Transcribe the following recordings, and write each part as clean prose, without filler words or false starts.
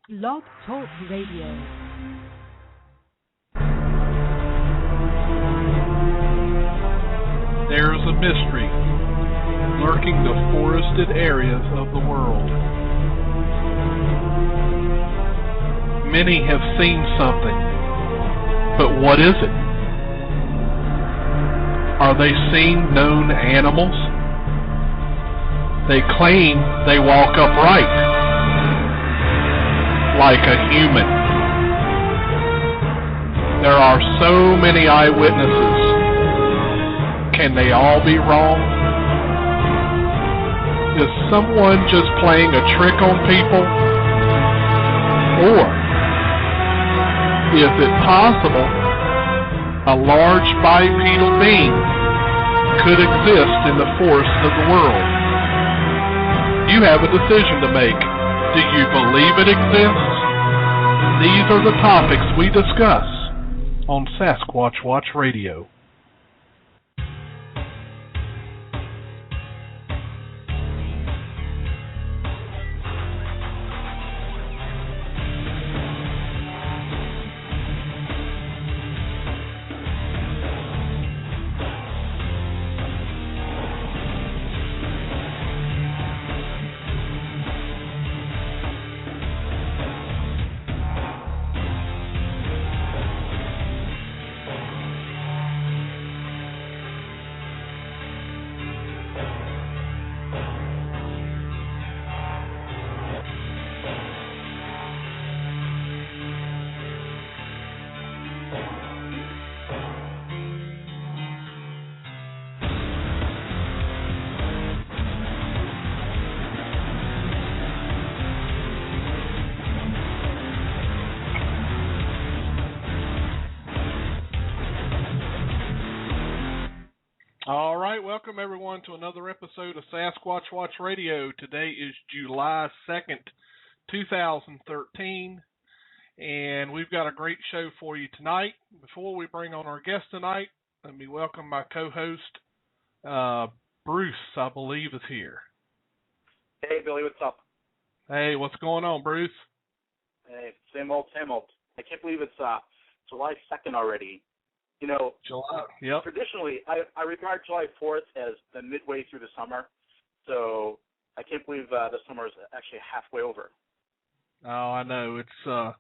Blog Talk Radio. There is a mystery lurking the forested areas of the world. Many have seen something, but what is it? Are they seeing known animals? They claim they walk upright, like a human. There are so many eyewitnesses. Can they all be wrong? Is someone just playing a trick on people? Or is it possible a large bipedal being could exist in the forests of the world? You have a decision to make. Do you believe it exists? These are the topics we discuss on Sasquatch Watch Radio. All right, welcome everyone to another episode of Sasquatch Watch Radio. Today is July 2nd, 2013, and we've got a great show for you tonight. Before we bring on our guest tonight, let me welcome my co-host, Bruce, I believe, is here. Hey, Billy, what's up? Hey, what's going on, Bruce? Hey, same old, same old. I can't believe it's July 2nd already. You know, July, yep. Traditionally, I regard July 4th as the midway through the summer, so I can't believe the summer is actually halfway over. Oh, I know. It's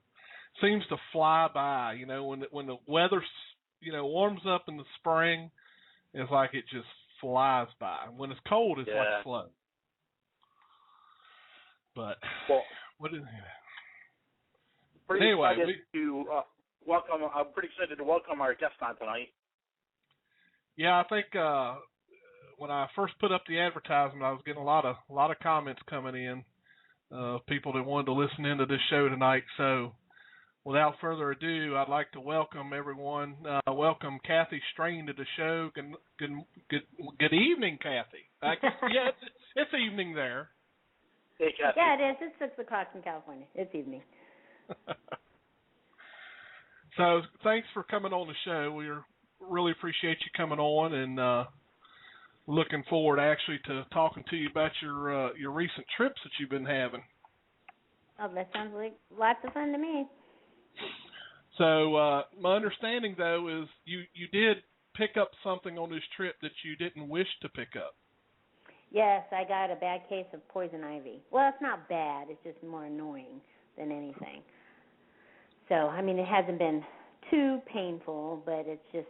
seems to fly by. You know, when the weather, warms up in the spring, it's like it just flies by. When it's cold, it's like slow. But I'm pretty excited to welcome our guest on tonight. Yeah, I think when I first put up the advertisement, I was getting a lot of comments coming in, people that wanted to listen into this show tonight. So, without further ado, I'd like to welcome everyone. Welcome Kathy Strain to the show. Good evening, Kathy. Yeah, it's evening there. Hey, Kathy. Yeah, it is. It's 6 o'clock in California. It's evening. So thanks for coming on the show. We really appreciate you coming on, and looking forward actually to talking to you about your recent trips that you've been having. Oh, that sounds like lots of fun to me. So my understanding, though, is you did pick up something on this trip that you didn't wish to pick up. Yes, I got a bad case of poison ivy. Well, it's not bad. It's just more annoying than anything. So, I mean, it hasn't been too painful, but it's just,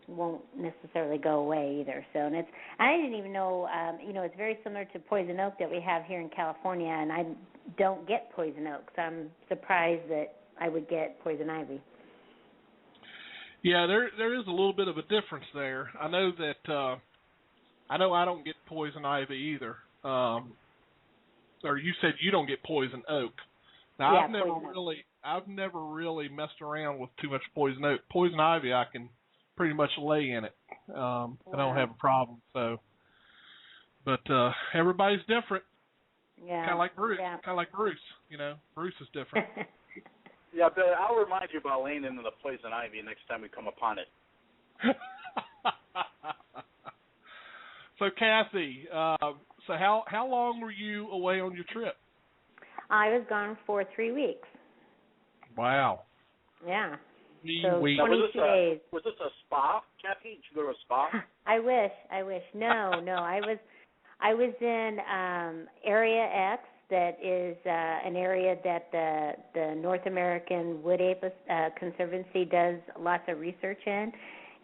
won't necessarily go away either. So, and I didn't even know, it's very similar to poison oak that we have here in California, and I don't get poison oak, so I'm surprised that I would get poison ivy. Yeah, there is a little bit of a difference there. I know that, I don't get poison ivy either. Or you said you don't get poison oak. Now, yeah, I've never really messed around with too much poison oak. Poison ivy, I can pretty much lay in it. I don't have a problem. So, but everybody's different. Yeah. Kind of like Bruce. Yeah. Kind of like Bruce. Bruce is different. Yeah, Billy, I'll remind you about laying into the poison ivy next time we come upon it. So, Kathy, how long were you away on your trip? I was gone for 3 weeks. Wow. Yeah. 3 weeks. 22 days. Was this a spa, Kathy? Did you go to a spa? I wish. No. I was in Area X. That is an area that the North American Wood Ape Conservancy does lots of research in.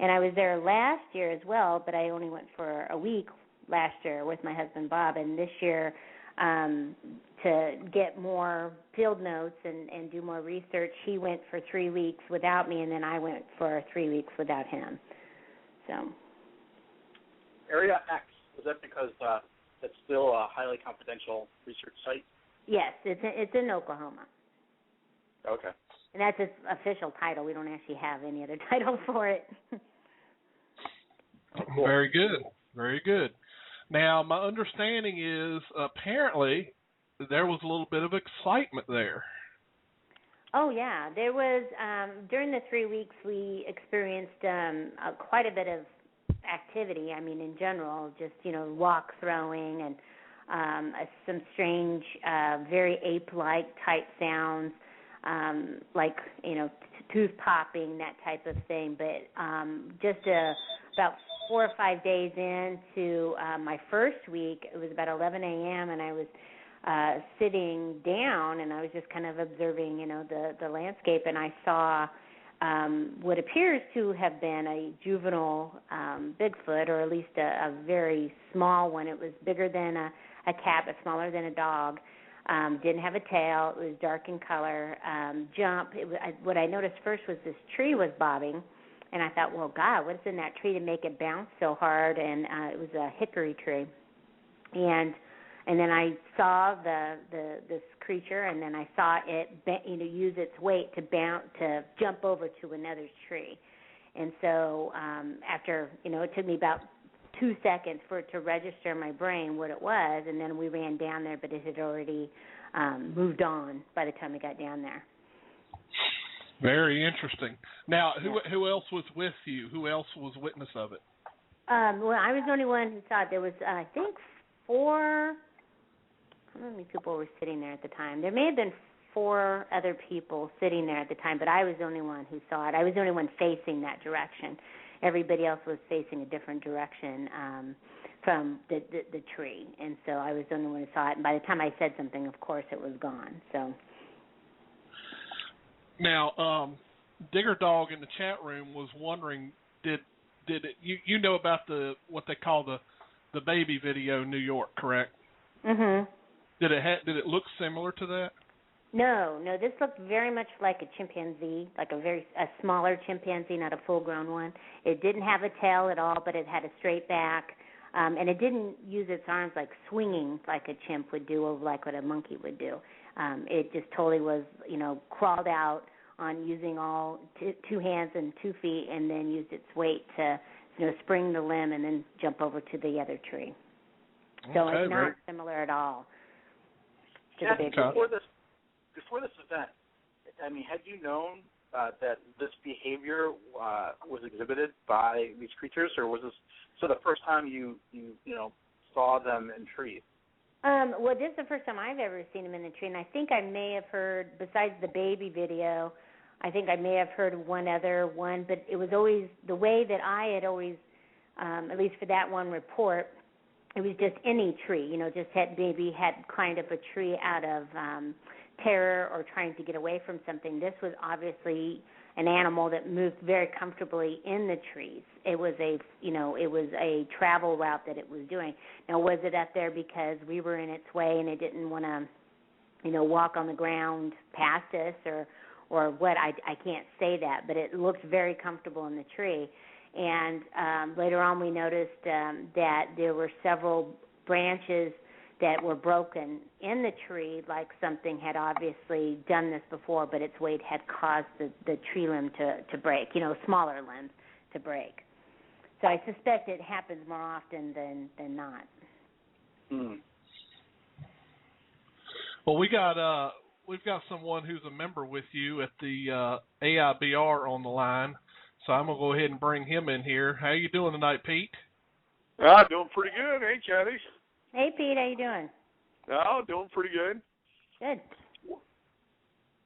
And I was there last year as well, but I only went for a week last year with my husband Bob. And this year, to get more field notes and do more research, he went for 3 weeks without me, and then I went for 3 weeks without him. So. Area X, is that because it's still a highly confidential research site? Yes, it's in Oklahoma. Okay. And that's its official title. We don't actually have any other title for it. Cool. Very good. Very good. Now, my understanding is apparently there was a little bit of excitement there. Oh, yeah. There was, during the 3 weeks, we experienced quite a bit of activity. I mean, in general, just, rock throwing and some strange, very ape-like type sounds, like, tooth popping, that type of thing. But just about 4 or 5 days into my first week, it was about 11 a.m., and I was sitting down, and I was just kind of observing, the landscape, and I saw what appears to have been a juvenile Bigfoot, or at least a very small one. It was bigger than a cat, but smaller than a dog. Didn't have a tail. It was dark in color. What I noticed first was this tree was bobbing, and I thought, well, God, what's in that tree to make it bounce so hard? And it was a hickory tree. And then I saw this creature, and then I saw it use its weight to jump over to another tree. And so after it took me about 2 seconds for it to register in my brain what it was, and then we ran down there, but it had already moved on by the time we got down there. Very interesting. Now, who else was with you? Who else was witness of it? Well, I was the only one who saw it. There was, I think, 4. How many people were sitting there at the time? There may have been 4 other people sitting there at the time, but I was the only one who saw it. I was the only one facing that direction. Everybody else was facing a different direction from the tree, and so I was the only one who saw it. And by the time I said something, of course, it was gone. So. Now, Digger Dog in the chat room was wondering, did it? You know about what they call the baby video in New York, correct? Mhm. Did it look similar to that? No. This looked very much like a chimpanzee, like a smaller chimpanzee, not a full-grown one. It didn't have a tail at all, but it had a straight back, and it didn't use its arms like swinging like a chimp would do, or like what a monkey would do. It just totally was, crawled out on using all 2 hands and 2 feet, and then used its weight to, spring the limb and then jump over to the other tree. So Okay, it's not similar at all. Kathy, before this event, I mean, had you known that this behavior was exhibited by these creatures, or was this the first time you saw them in trees? Well, this is the first time I've ever seen them in the tree, and I think I may have heard, besides the baby video, I think I may have heard one other one, but it was always the way that I had always, at least for that one report, it was just any tree, just had climbed up a tree out of terror or trying to get away from something. This was obviously an animal that moved very comfortably in the trees. It was a travel route that it was doing. Now, was it up there because we were in its way and it didn't want to, walk on the ground past us or what? I can't say that, but it looked very comfortable in the tree. And later on we noticed that there were several branches that were broken in the tree, like something had obviously done this before, but its weight had caused the tree limb to break, smaller limbs to break. So I suspect it happens more often than not. Mm. Well, we've got someone who's a member with you at the AIBR on the line, so I'm gonna go ahead and bring him in here. How you doing tonight, Pete? I'm doing pretty good. Hey, Kathy. Hey, Pete, how you doing? Oh, doing pretty good. Good.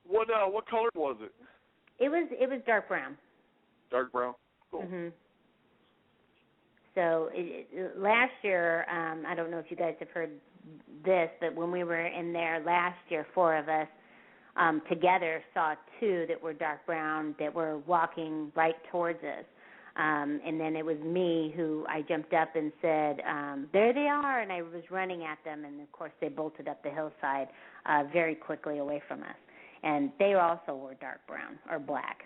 What color was it? It was dark brown. Dark brown. Cool. Mhm. So last year, I don't know if you guys have heard this, but when we were in there last year, 4 of us together saw 2 that were dark brown that were walking right towards us. And then it was me who I jumped up and said, there they are, and I was running at them, and, of course, they bolted up the hillside very quickly away from us. And they also were dark brown or black.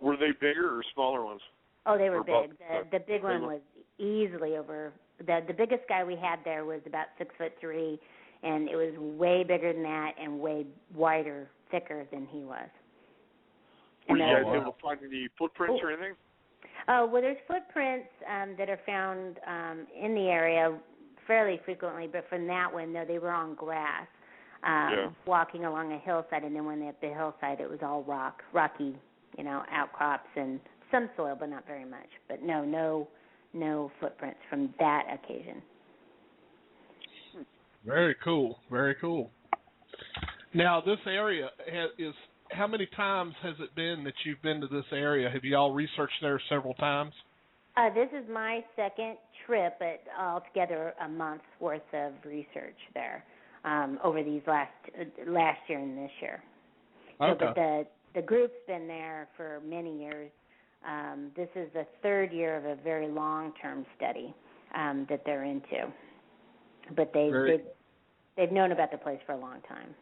Were they bigger or smaller ones? Oh, they were big. The big one was easily over. The biggest guy we had there was about 6'3", and it was way bigger than that and way wider, thicker than he was. Were you guys able to find any footprints or anything? Oh, well, there's footprints that are found in the area fairly frequently, but from that one, no, they were on grass, walking along a hillside, and then when they hit the hillside, it was all rocky, outcrops and some soil, but not very much. But no footprints from that occasion. Very cool. Very cool. Now, this area is. How many times has it been that you've been to this area? Have you all researched there several times? This is my second trip, but altogether a month's worth of research there over these last year and this year. Okay. So, but the group's been there for many years. This is the 3rd year of a very long-term study that they're into. But they've known about the place for a long time.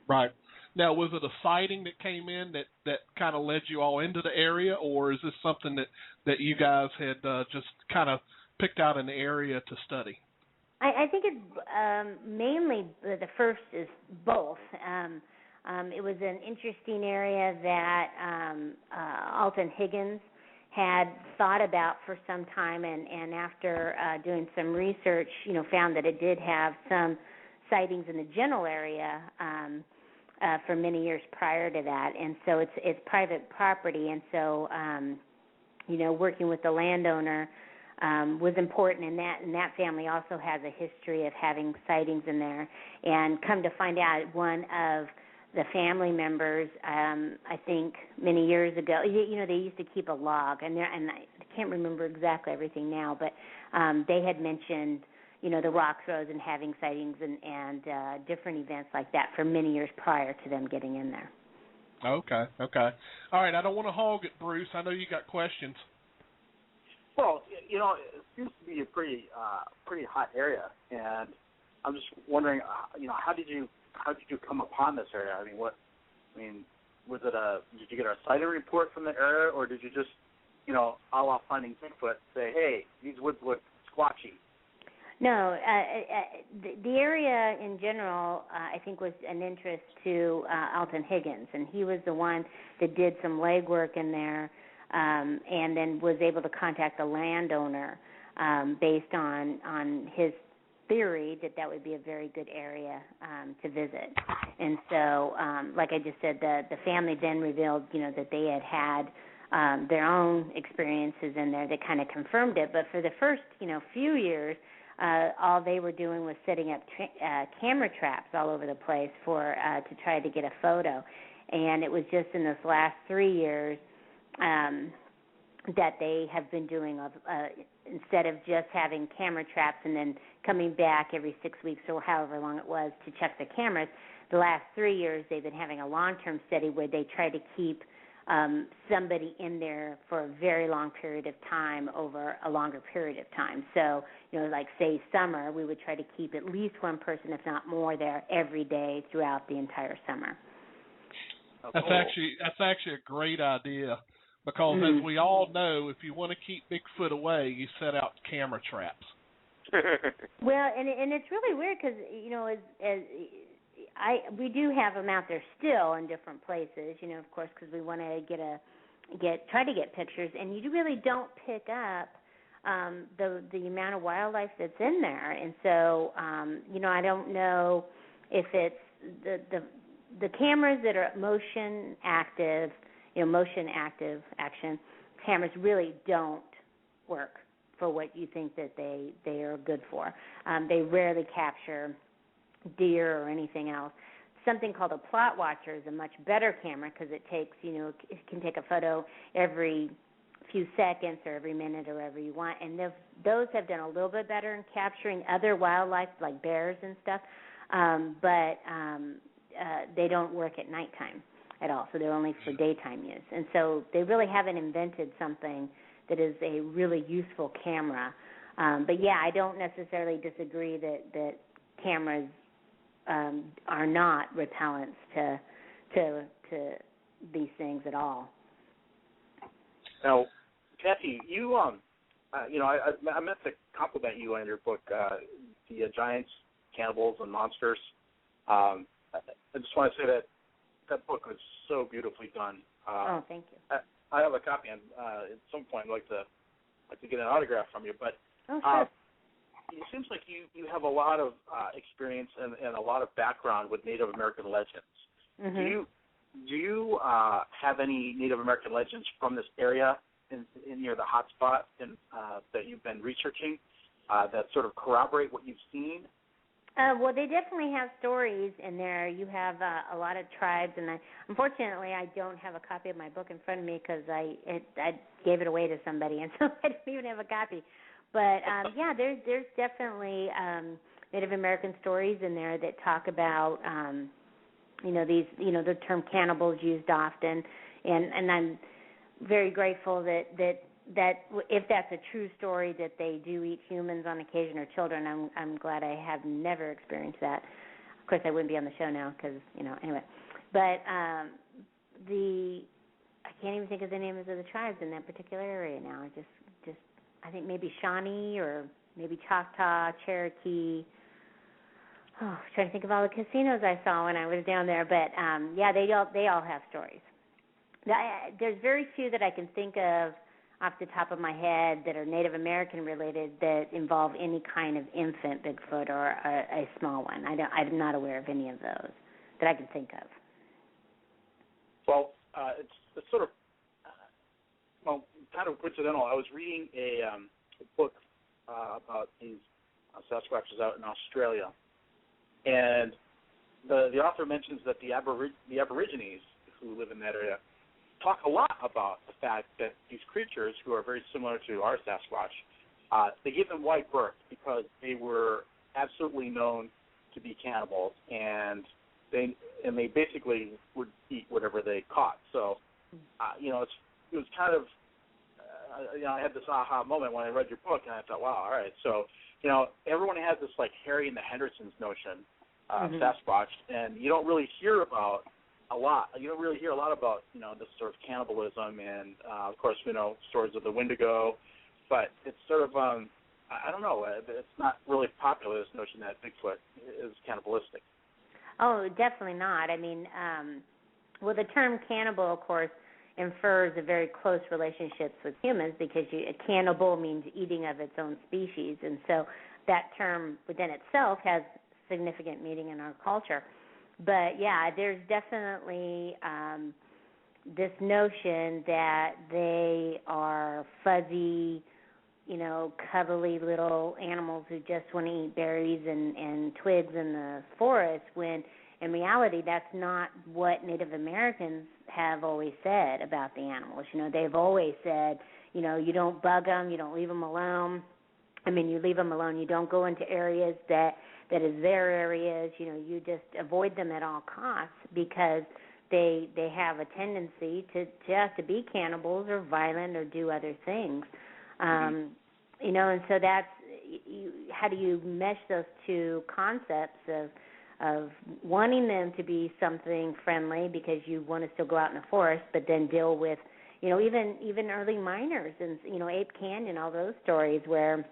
Right. Now, was it a sighting that came in that kind of led you all into the area, or is this something that you guys had just kind of picked out an area to study? I think it's mainly the first is both. It was an interesting area that Alton Higgins had thought about for some time, and after doing some research, found that it did have some sightings in the general area for many years prior to that, and so it's private property, and so working with the landowner was important, and that family also has a history of having sightings in there, and come to find out, one of the family members, I think many years ago, they used to keep a log, and I can't remember exactly everything now, but they had mentioned the rock throws and having sightings and different events like that for many years prior to them getting in there. Okay. All right, I don't want to hog it, Bruce. I know you got questions. Well, it seems to be a pretty hot area, and I'm just wondering, how did you come upon this area? Was it did you get a sighting report from the area, or did you just, a la Finding Bigfoot, say, hey, these woods look squatchy? No, the area in general, I think, was an interest to Alton Higgins, and he was the one that did some legwork in there, and then was able to contact the landowner based on his theory that would be a very good area to visit. And so, like I just said, the family then revealed, that they had their own experiences in there that kind of confirmed it. But for the first, few years, all they were doing was setting up camera traps all over the place to try to get a photo. And it was just in this last 3 years that they have been doing, instead of just having camera traps and then coming back every 6 weeks or however long it was to check the cameras, the last 3 years they've been having a long-term study where they try to keep somebody in there for a very long period of time over a longer period of time. So, like say summer, we would try to keep at least one person, if not more, there every day throughout the entire summer. That's actually a great idea, because as we all know, if you want to keep Bigfoot away, you set out camera traps. Well, and it's really weird because we do have them out there still in different places, of course, because we want to try to get pictures, and you really don't pick up the amount of wildlife that's in there, and so I don't know if it's the cameras that are motion active action cameras really don't work for what you think that they are good for. They rarely capture deer or anything else. something called a plot watcher is a much better camera because it takes, it can take a photo every few seconds or every minute or whatever you want. And those have done a little bit better in capturing other wildlife like bears and stuff, but they don't work at nighttime at all, so they're only for daytime use. And so they really haven't invented something that is a really useful camera. But, yeah, I don't necessarily disagree that cameras are not repellents to these things at all. Now, Kathy, you I meant to compliment you on your book, The Giants, Cannibals, and Monsters. I just want to say that book was so beautifully done. Oh, thank you. I have a copy, and at some point I'd like to get an autograph from you. But sure. It seems like you have a lot of experience and a lot of background with Native American legends. Mm-hmm. Do you have any Native American legends from this area in near the hot spot that you've been researching that sort of corroborate what you've seen? Well, they definitely have stories in there. You have a lot of tribes, and unfortunately, I don't have a copy of my book in front of me because I gave it away to somebody, and so I don't even have a copy. But yeah, there's definitely Native American stories in there that talk about these the term cannibals used often, and I'm very grateful that if that's a true story that they do eat humans on occasion or children. I'm glad I have never experienced that. Of course, I wouldn't be on the show now because anyway. But I can't even think of the names of the tribes in that particular area now. Just I think maybe Shawnee or maybe Choctaw, Cherokee. Oh, trying to think of all the casinos I saw when I was down there. But yeah, they all have stories. There's very few that I can think of off the top of my head that are Native American related that involve any kind of infant Bigfoot or a small one. I'm not aware of any of those that I can think of. Well, it's sort of kind of coincidental. I was reading a book about these Sasquatches out in Australia, and the author mentions that the Aborigines who live in that area talk a lot about the fact that these creatures, who are very similar to our Sasquatch, they give them wide berth because they were absolutely known to be cannibals, and they basically would eat whatever they caught. So, it was kind of, I had this aha moment when I read your book, and I thought, wow, all right. So, everyone has this like Harry and the Hendersons notion of Sasquatch, and you don't really hear about a lot. You don't really hear a lot about, this sort of cannibalism and, of course, stories of the Wendigo. But it's sort of, I don't know, it's not really popular, this notion that Bigfoot is cannibalistic. Oh, definitely not. I mean, well, the term cannibal, of course, infers a very close relationships with humans because a cannibal means eating of its own species. And so that term within itself has significant meaning in our culture. But, yeah, there's definitely this notion that they are fuzzy, cuddly little animals who just want to eat berries and twigs in the forest, when in reality that's not what Native Americans have always said about the animals. They've always said, you don't bug them, you don't leave them alone. I mean, you leave them alone. You don't go into areas that is their areas. You just avoid them at all costs because they have a tendency to be cannibals or violent or do other things. And so that's how do you mesh those two concepts of wanting them to be something friendly because you want to still go out in the forest, but then deal with, even early miners and, Ape Canyon, all those stories where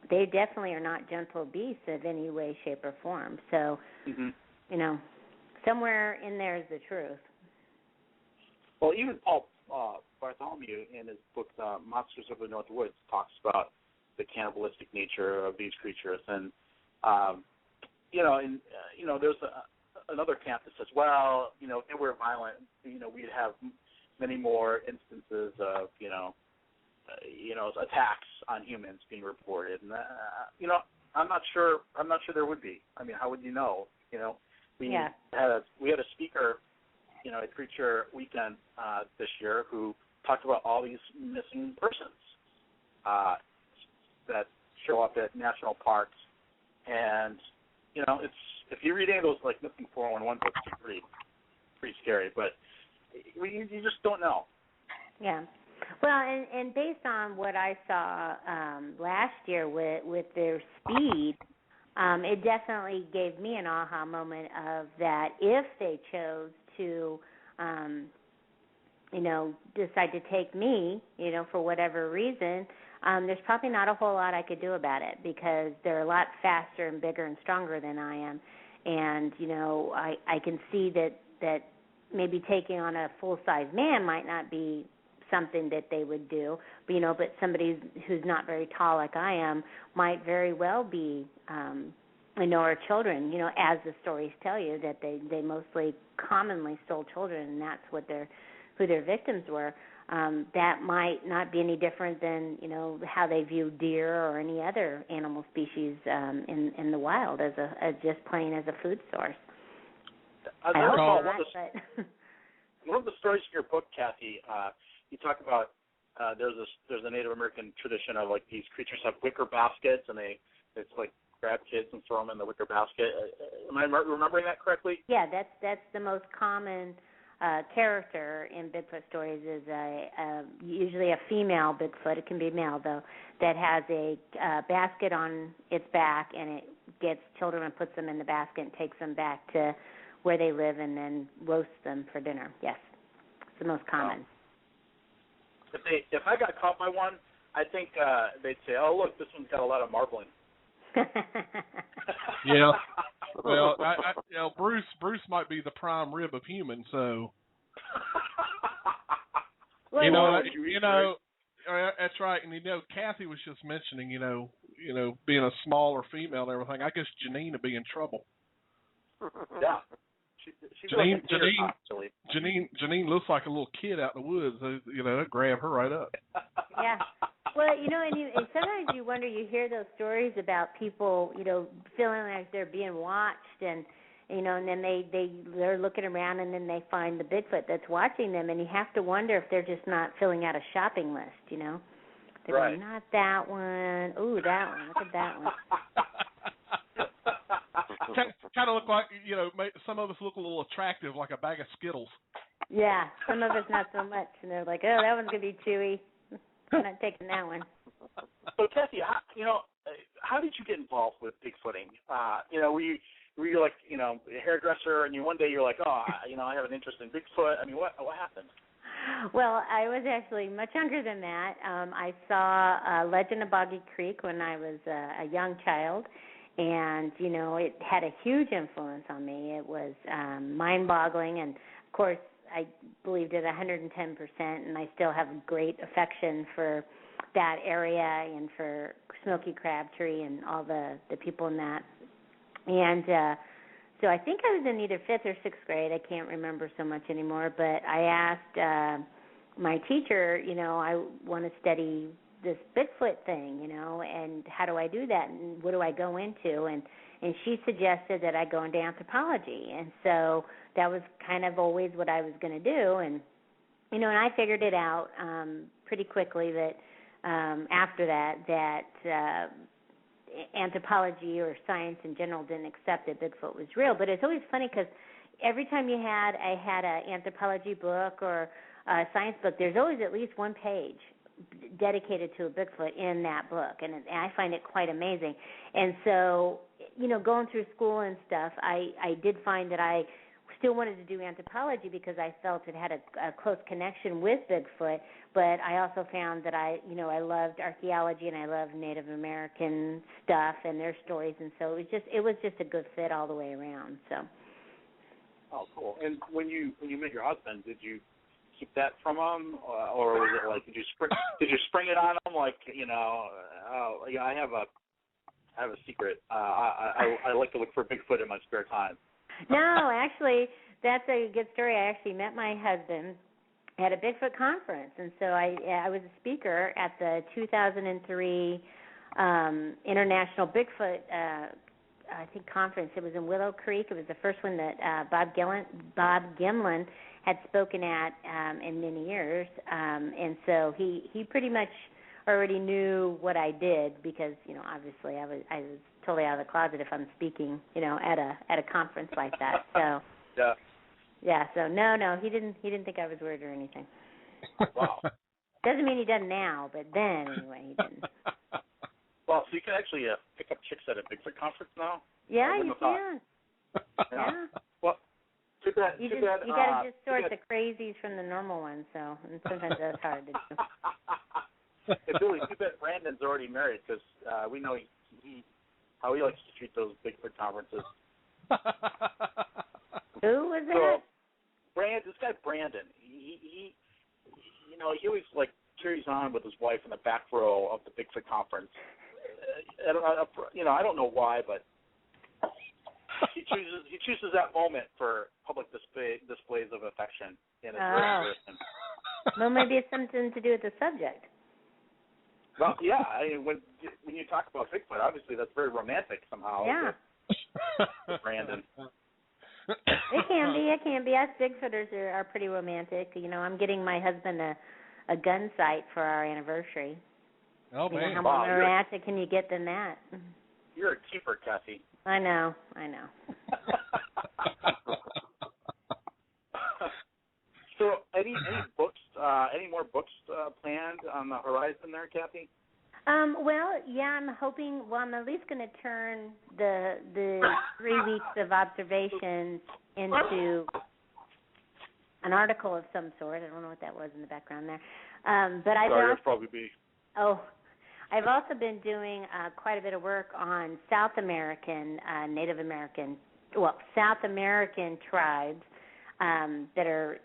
they definitely are not gentle beasts of any way, shape, or form. So, somewhere in there is the truth. Well, even Paul Bartholomew in his book, Monsters of the North Woods, talks about the cannibalistic nature of these creatures. And, there's another camp that says, well, if they were violent, we'd have many more instances of, attacks on humans being reported. And, I'm not sure there would be. I mean, how would you know? we had a speaker, at Creature Weekend this year who talked about all these missing persons that show up at national parks, and it's if you read any of those like missing 411 books, it's pretty scary, but you just don't know. Yeah. Well, and based on what I saw last year with their speed, it definitely gave me an aha moment of that if they chose to, decide to take me, for whatever reason, there's probably not a whole lot I could do about it because they're a lot faster and bigger and stronger than I am. And, I can see that maybe taking on a full-size man might not be something that they would do, but somebody who's not very tall like I am might very well be, or children, as the stories tell you that they mostly commonly stole children, and that's who their victims were. That might not be any different than, how they view deer or any other animal species in the wild as just plain as a food source. One of the stories in your book, Kathy, you talk about there's a Native American tradition of like these creatures have wicker baskets and it's like grab kids and throw them in the wicker basket. Am I remembering that correctly? Yeah, that's the most common character in Bigfoot stories is usually a female Bigfoot. It can be male though, that has a basket on its back, and it gets children and puts them in the basket and takes them back to where they live and then roasts them for dinner. Yes, it's the most common. If I got caught by one, I think they'd say, "Oh, look, this one's got a lot of marbling." Yeah. Well, Bruce might be the prime rib of human, so that's right. And Kathy was just mentioning, being a smaller female and everything. I guess Janine would be in trouble. Yeah. Janine looks like a little kid out in the woods. They'd grab her right up. Yeah. Well, and sometimes you wonder, you hear those stories about people, feeling like they're being watched, and and then they're looking around, and then they find the Bigfoot that's watching them, and you have to wonder if they're just not filling out a shopping list, They're right. Going, not that one. Ooh, that one. Look at that one. Kind of look like, some of us look a little attractive, like a bag of Skittles. Yeah, some of us not so much, and they're like, oh, that one's gonna be chewy. I'm not taking that one. So, Kathy, how did you get involved with Bigfooting? Were you like, a hairdresser, and one day you're like, oh, I have an interest in Bigfoot. I mean, what happened? Well, I was actually much younger than that. I saw Legend of Boggy Creek when I was a young child, and, it had a huge influence on me. It was mind-boggling, and, of course, I believed it 110%, and I still have great affection for that area and for Smoky Crabtree and all the people in that. And so I think I was in either 5th or 6th grade. I can't remember so much anymore, but I asked my teacher, I want to study this Bigfoot thing, and how do I do that, and what do I go into? And she suggested that I go into anthropology, and so that was kind of always what I was going to do. And and I figured it out pretty quickly that after that anthropology or science in general didn't accept that Bigfoot was real. But it's always funny because every time I had an anthropology book or a science book, there's always at least one page dedicated to a Bigfoot in that book, and I find it quite amazing. And so, going through school and stuff, I did find that I still wanted to do anthropology because I felt it had a close connection with Bigfoot, but I also found that I loved archaeology and I loved Native American stuff and their stories, and so it was just a good fit all the way around. So. Oh, cool. And when you met your husband, did you keep that from him, or was it like did you spring it on him like I have a secret. I like to look for Bigfoot in my spare time. No, actually, that's a good story. I actually met my husband at a Bigfoot conference, and so I was a speaker at the 2003 International Bigfoot I think, conference. It was in Willow Creek. It was the first one that Bob Gimlin had spoken at in many years, and so he pretty much already knew what I did because, obviously I was totally out of the closet if I'm speaking, at a conference like that. So yeah. So no, he didn't think I was weird or anything. Wow. Doesn't mean he doesn't now, but then anyway he didn't. Well, so you can actually pick up chicks at a Bigfoot conference now? Yeah, you can. Yeah. Well, too bad. You got to just sort the crazies from the normal ones, so and sometimes that's hard to do. Hey, Billy, too bad Brandon's already married because we know how he likes to treat those Bigfoot conferences. Who was that? So, this guy Brandon, he always carries on with his wife in the back row of the Bigfoot conference. I don't know why, but he chooses that moment for public displays of affection in his person. Well, maybe it's something to do with the subject. Well, yeah. When you talk about Bigfoot, obviously that's very romantic somehow. Yeah. With Brandon. It can be. Us Bigfooters are pretty romantic. I'm getting my husband a gun sight for our anniversary. Oh, man. How more romantic can you get than that? You're a keeper, Cassie. I know. So, any books? Any more books planned on the horizon there, Kathy? Well, yeah, I'm hoping. Well, I'm at least going to turn the 3 weeks of observations into an article of some sort. I don't know what that was in the background there. But I've probably be. Oh, I've also been doing quite a bit of work on South American South American tribes that are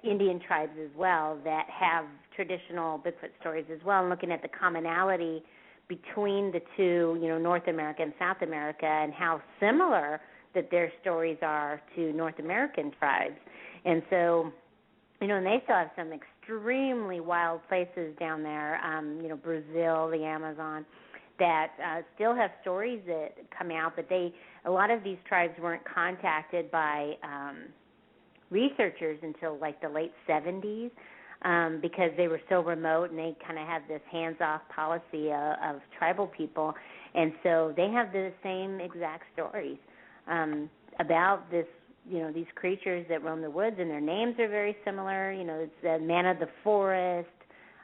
Indian tribes as well that have traditional Bigfoot stories as well, and looking at the commonality between the two, North America and South America, and how similar that their stories are to North American tribes. And so, and they still have some extremely wild places down there, Brazil, the Amazon, that still have stories that come out, but a lot of these tribes weren't contacted by researchers until the late 70s because they were so remote, and they kind of had this hands-off policy of tribal people, and so they have the same exact stories about this, these creatures that roam the woods, and their names are very similar. It's the man of the forest,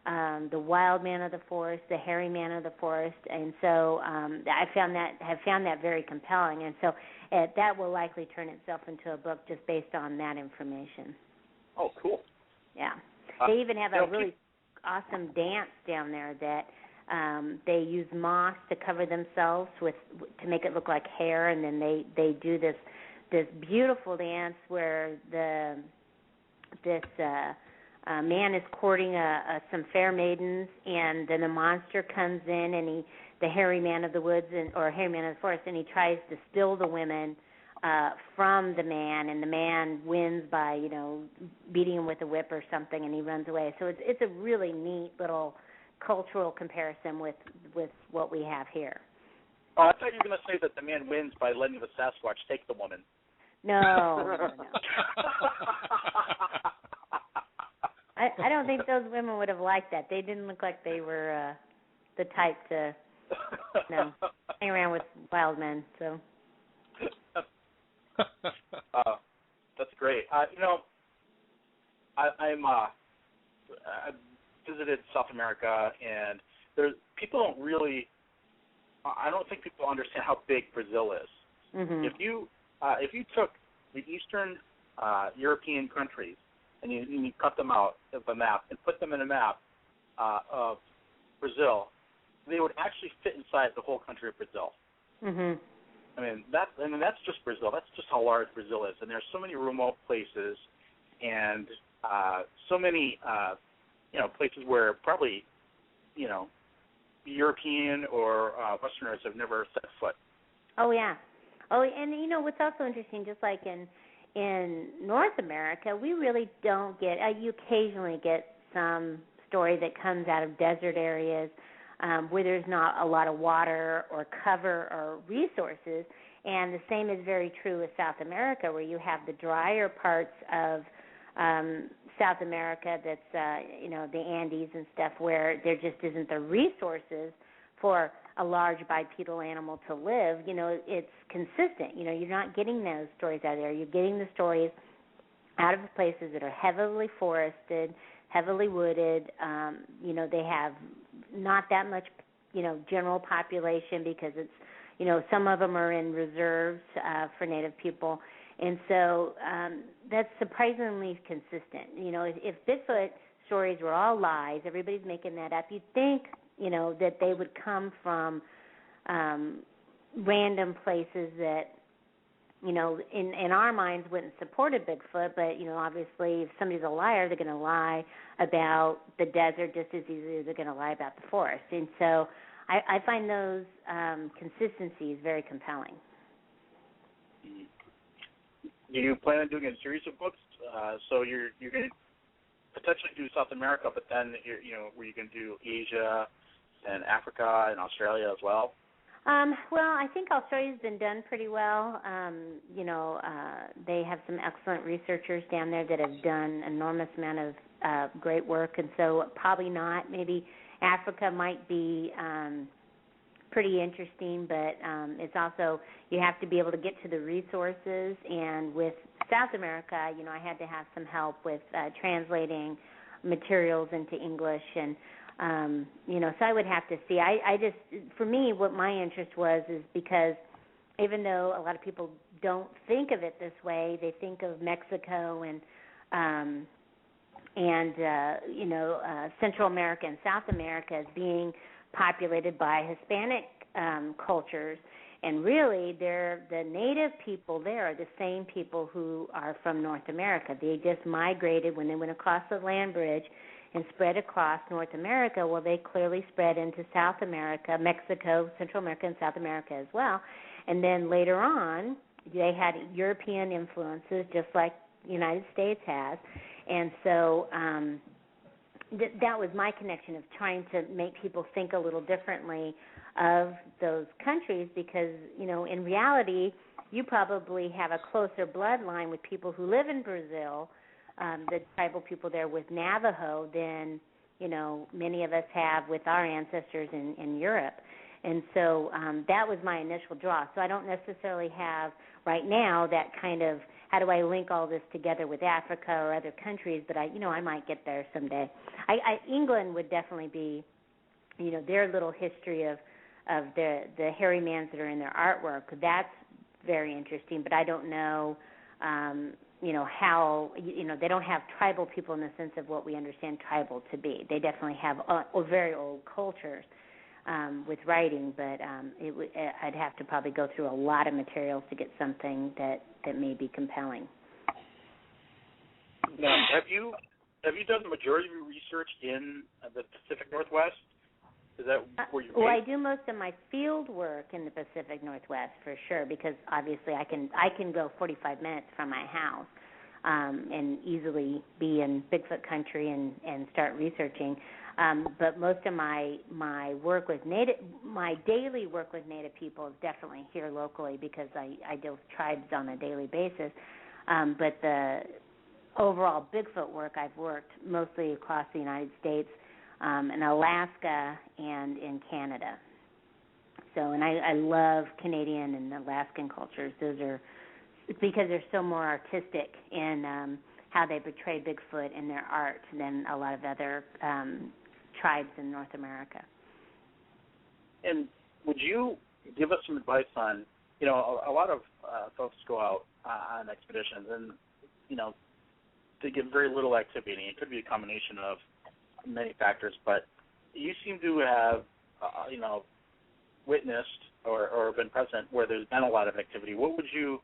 the wild man of the forest, the hairy man of the forest, and so have found that very compelling, and so that will likely turn itself into a book just based on that information. Oh, cool. Yeah. They even have a really awesome dance down there that they use moss to cover themselves to make it look like hair, and then they do this beautiful dance where this man is courting some fair maidens, and then a monster comes in, and the hairy man of the woods or hairy man of the forest, and he tries to steal the women from the man, and the man wins by beating him with a whip or something, and he runs away. So it's a really neat little cultural comparison with what we have here. Oh, I thought you were going to say that the man wins by letting the Sasquatch take the woman. No. I don't think those women would have liked that. They didn't look like they were the type to hang around with wild men. So. That's great. I visited South America, and people don't really. I don't think people understand how big Brazil is. Mm-hmm. If you took the Eastern European countries and you cut them out of a map and put them in a map of Brazil, they would actually fit inside the whole country of Brazil. Mm-hmm. That's just Brazil. That's just how large Brazil is, and there's so many remote places, and so many places where probably European or Westerners have never set foot. Oh yeah. Oh, and what's also interesting, just like in North America, we really don't get. You occasionally get some story that comes out of desert areas where there's not a lot of water or cover or resources, And the same is very true with South America, where you have the drier parts of South America that's, the Andes and stuff, where there just isn't the resources for a large bipedal animal to live. It's consistent. You're not getting those stories out of there. You're getting the stories out of places that are heavily forested, heavily wooded. They have not that much, general population because it's, some of them are in reserves for Native people. And so that's surprisingly consistent. If Bigfoot stories were all lies, everybody's making that up, you'd think, that they would come from random places that, in our minds wouldn't support a Bigfoot. But, obviously if somebody's a liar, they're going to lie about the desert just as easily as they're going to lie about the forest. And so I find those consistencies very compelling. Do you plan on doing a series of books? So you're going to potentially do South America, but then where you can do Asia and Africa and Australia as well? Well, I think Australia's been done pretty well. They have some excellent researchers down there that have done an enormous amount of great work, and so probably not. Maybe Africa might be pretty interesting, but it's also, you have to be able to get to the resources. And with South America, I had to have some help with translating materials into English, and so I would have to see. I just, for me, what my interest is because even though a lot of people don't think of it this way, they think of Mexico and Central America and South America as being populated by Hispanic cultures, and really the native people there are the same people who are from North America. They just migrated when they went across the land bridge and spread across North America. Well, they clearly spread into South America, Mexico, Central America, and South America as well. And then later on, they had European influences, just like the United States has. And so that was my connection, of trying to make people think a little differently of those countries, because, in reality, you probably have a closer bloodline with people who live in Brazil, the tribal people there with Navajo, than, many of us have with our ancestors in Europe. And so that was my initial draw. So I don't necessarily have right now that kind of, how do I link all this together with Africa or other countries, but I might get there someday. England would definitely be, their little history of the hairy mans that are in their artwork. That's very interesting, but I don't know, how, they don't have tribal people in the sense of what we understand tribal to be. They definitely have very old cultures with writing, but I'd have to probably go through a lot of materials to get something that may be compelling. Now, have you done the majority of your research in the Pacific Northwest? Is that where you're based? Well, I do most of my field work in the Pacific Northwest for sure, because obviously I can go 45 minutes from my house and easily be in Bigfoot country and start researching. But most of my work with my daily work with Native people is definitely here locally, because I deal with tribes on a daily basis. But the overall Bigfoot work, I've worked mostly across the United States, in Alaska and in Canada. So, and I love Canadian and Alaskan cultures. Those are, because they're so more artistic in how they portray Bigfoot in their art than a lot of other tribes in North America. And would you give us some advice on, a lot of folks go out on expeditions and, they get very little activity. It could be a combination of many factors, but you seem to have, witnessed or been present where there's been a lot of activity. What would you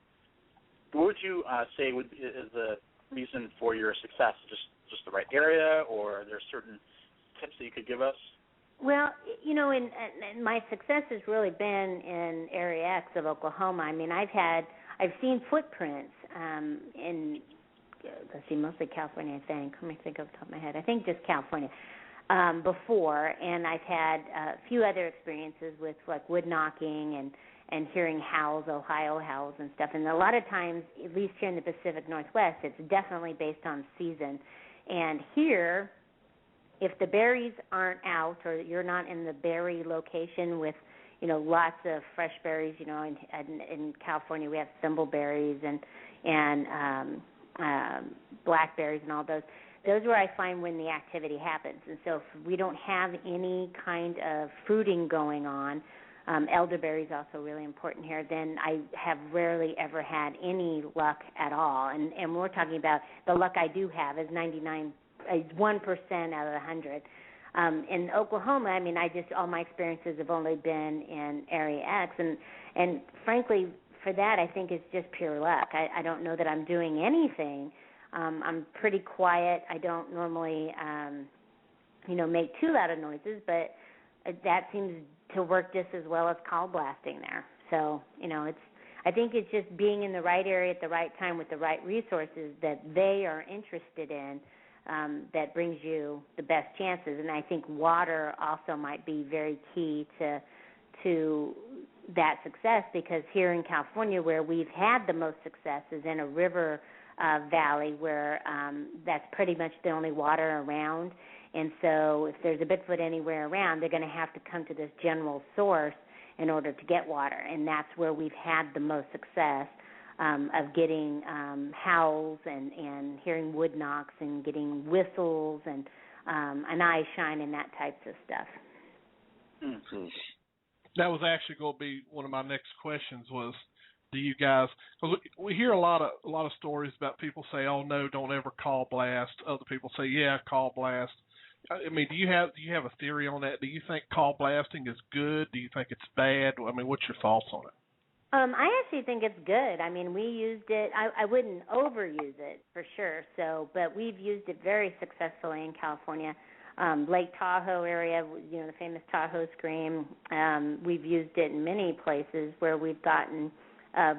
say is the reason for your success? Just the right area, or are there certain tips that you could give us? Well, and my success has really been in Area X of Oklahoma. I mean, I've seen footprints in, let's see, mostly California, I think. Let me think off the top of my head. I think just California before, and I've had a few other experiences with like wood knocking and hearing howls, Ohio howls and stuff. And a lot of times, at least here in the Pacific Northwest, it's definitely based on season. And here, if the berries aren't out or you're not in the berry location with, lots of fresh berries, in California we have thimbleberries and blackberries and all those. Those are where I find when the activity happens. And so if we don't have any kind of fruiting going on, elderberry is also really important here, then I have rarely ever had any luck at all. And we're talking about the luck I do have is 1% out of 100. In Oklahoma, all my experiences have only been in Area X, and frankly, for that, I think it's just pure luck. I don't know that I'm doing anything. I'm pretty quiet. I don't normally, make too loud of noises, but that seems to work just as well as call blasting there. So, I think it's just being in the right area at the right time with the right resources that they are interested in. That brings you the best chances, and I think water also might be very key to that success, because here in California, where we've had the most success is in a river valley where that's pretty much the only water around, and so if there's a Bigfoot anywhere around, they're going to have to come to this general source in order to get water, and that's where we've had the most success. Of getting howls and hearing wood knocks and getting whistles and an eye shine and that types of stuff. Mm-hmm. That was actually going to be one of my next questions was, do you guys, because we hear a lot of stories about people say, oh no, don't ever call blast. Other people say, yeah, call blast. Do you have a theory on that? Do you think call blasting is good? Do you think it's bad? What's your thoughts on it? I actually think it's good. We used it. I wouldn't overuse it for sure. But we've used it very successfully in California, Lake Tahoe area. The famous Tahoe Scream. We've used it in many places where we've gotten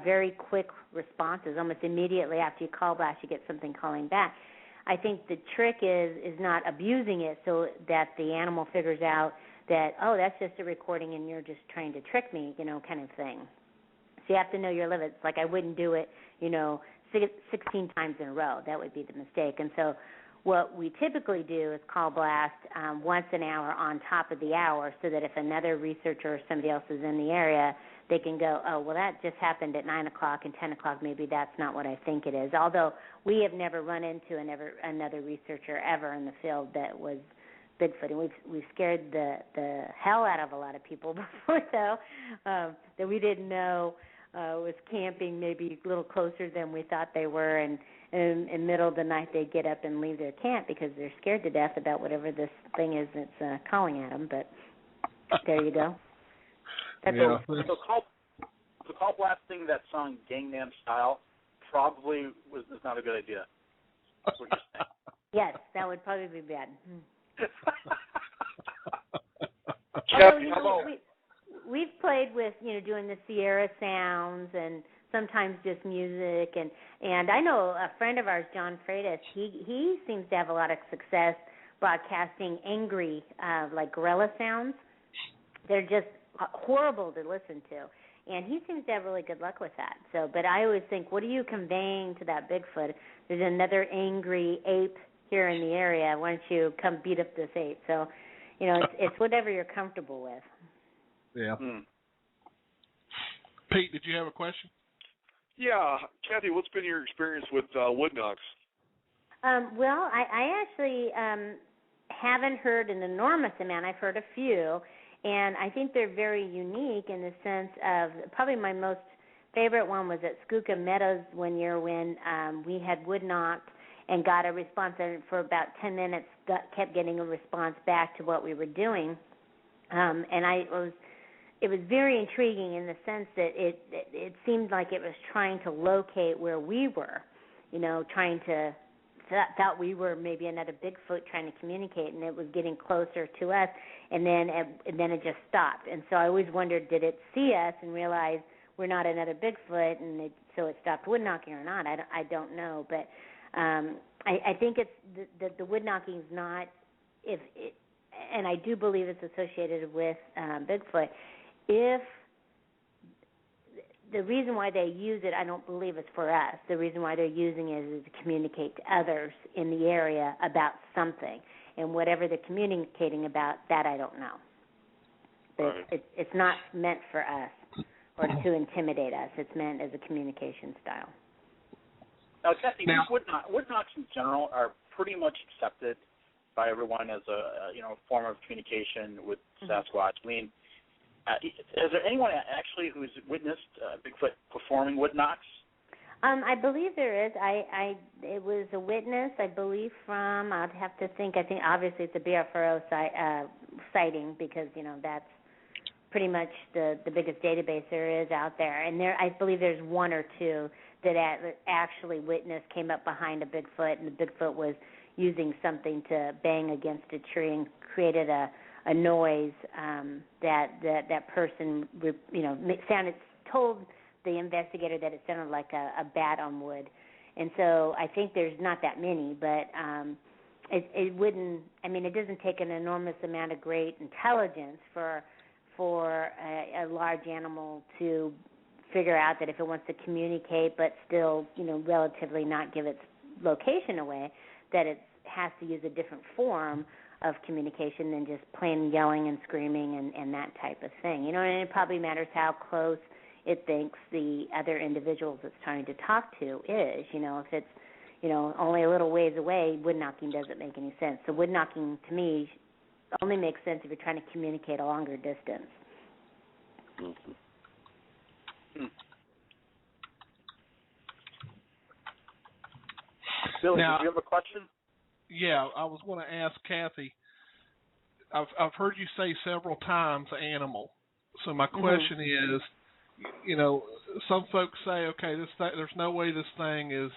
very quick responses. Almost immediately after you call blast, you get something calling back. I think the trick is not abusing it so that the animal figures out that, oh, that's just a recording and you're just trying to trick me, kind of thing. So you have to know your limits. Like I wouldn't do it, 16 times in a row. That would be the mistake. And so what we typically do is call blast once an hour on top of the hour so that if another researcher or somebody else is in the area, they can go, oh, well, that just happened at 9 o'clock and 10 o'clock. Maybe that's not what I think it is. Although we have never run into another researcher ever in the field that was Bigfoot, and we've scared the hell out of a lot of people before, though, that we didn't know was camping maybe a little closer than we thought they were, and in the middle of the night they'd get up and leave their camp because they're scared to death about whatever this thing is that's calling at them. But there you go. That's So call blasting that song Gangnam Style probably is not a good idea. That's what you're saying. Yes, that would probably be bad. Although, we've played with, doing the Sierra sounds and sometimes just music. And I know a friend of ours, John Freitas, he seems to have a lot of success broadcasting angry, like gorilla sounds. They're just horrible to listen to. And he seems to have really good luck with that. So, but I always think, what are you conveying to that Bigfoot? There's another angry ape here in the area. Why don't you come beat up this ape? So, it's whatever you're comfortable with. Yeah. Pete, did you have a question? Yeah, Kathy, what's been your experience with wood knocks? Well, I actually haven't heard an enormous amount. I've heard a few, and I think they're very unique in the sense of probably my most favorite one was at Skookum Meadows one year when we had wood knocked and got a response, and for about 10 minutes kept getting a response back to what we were doing. And it was very intriguing in the sense that it seemed like it was trying to locate where we were, thought we were maybe another Bigfoot trying to communicate, and it was getting closer to us, and then it just stopped. And so I always wondered, did it see us and realize we're not another Bigfoot, and so it stopped wood knocking or not? I don't know, but I think it's the wood knocking is not and I do believe it's associated with Bigfoot. If the reason why they use it, I don't believe it's for us. The reason why they're using it is to communicate to others in the area about something. And whatever they're communicating about, that I don't know. But it's not meant for us or to intimidate us. It's meant as a communication style. Now, Kathy, wood knocks in general are pretty much accepted by everyone as a form of communication with Sasquatch. I mean, is there anyone actually who's witnessed Bigfoot performing wood knocks? I believe there is. It was a witness, I believe, from, I'd have to think, I think obviously it's a BFRO sighting because, that's pretty much the biggest database there is out there. And I believe there's one or two that actually witnessed, came up behind a Bigfoot, and the Bigfoot was using something to bang against a tree and created a noise that person, told the investigator that it sounded like a bat on wood. And so I think there's not that many, but it wouldn't, it doesn't take an enormous amount of great intelligence for a large animal to figure out that if it wants to communicate but still, relatively not give its location away, that it has to use a different form of communication than just plain yelling and screaming and that type of thing. And it probably matters how close it thinks the other individuals it's trying to talk to is. If it's, only a little ways away, wood knocking doesn't make any sense. So wood knocking, to me, only makes sense if you're trying to communicate a longer distance. Billy, now, do you have a question? Yeah, I was going to ask Kathy. I've heard you say several times animal. So my question is, some folks say, okay, there's no way this thing is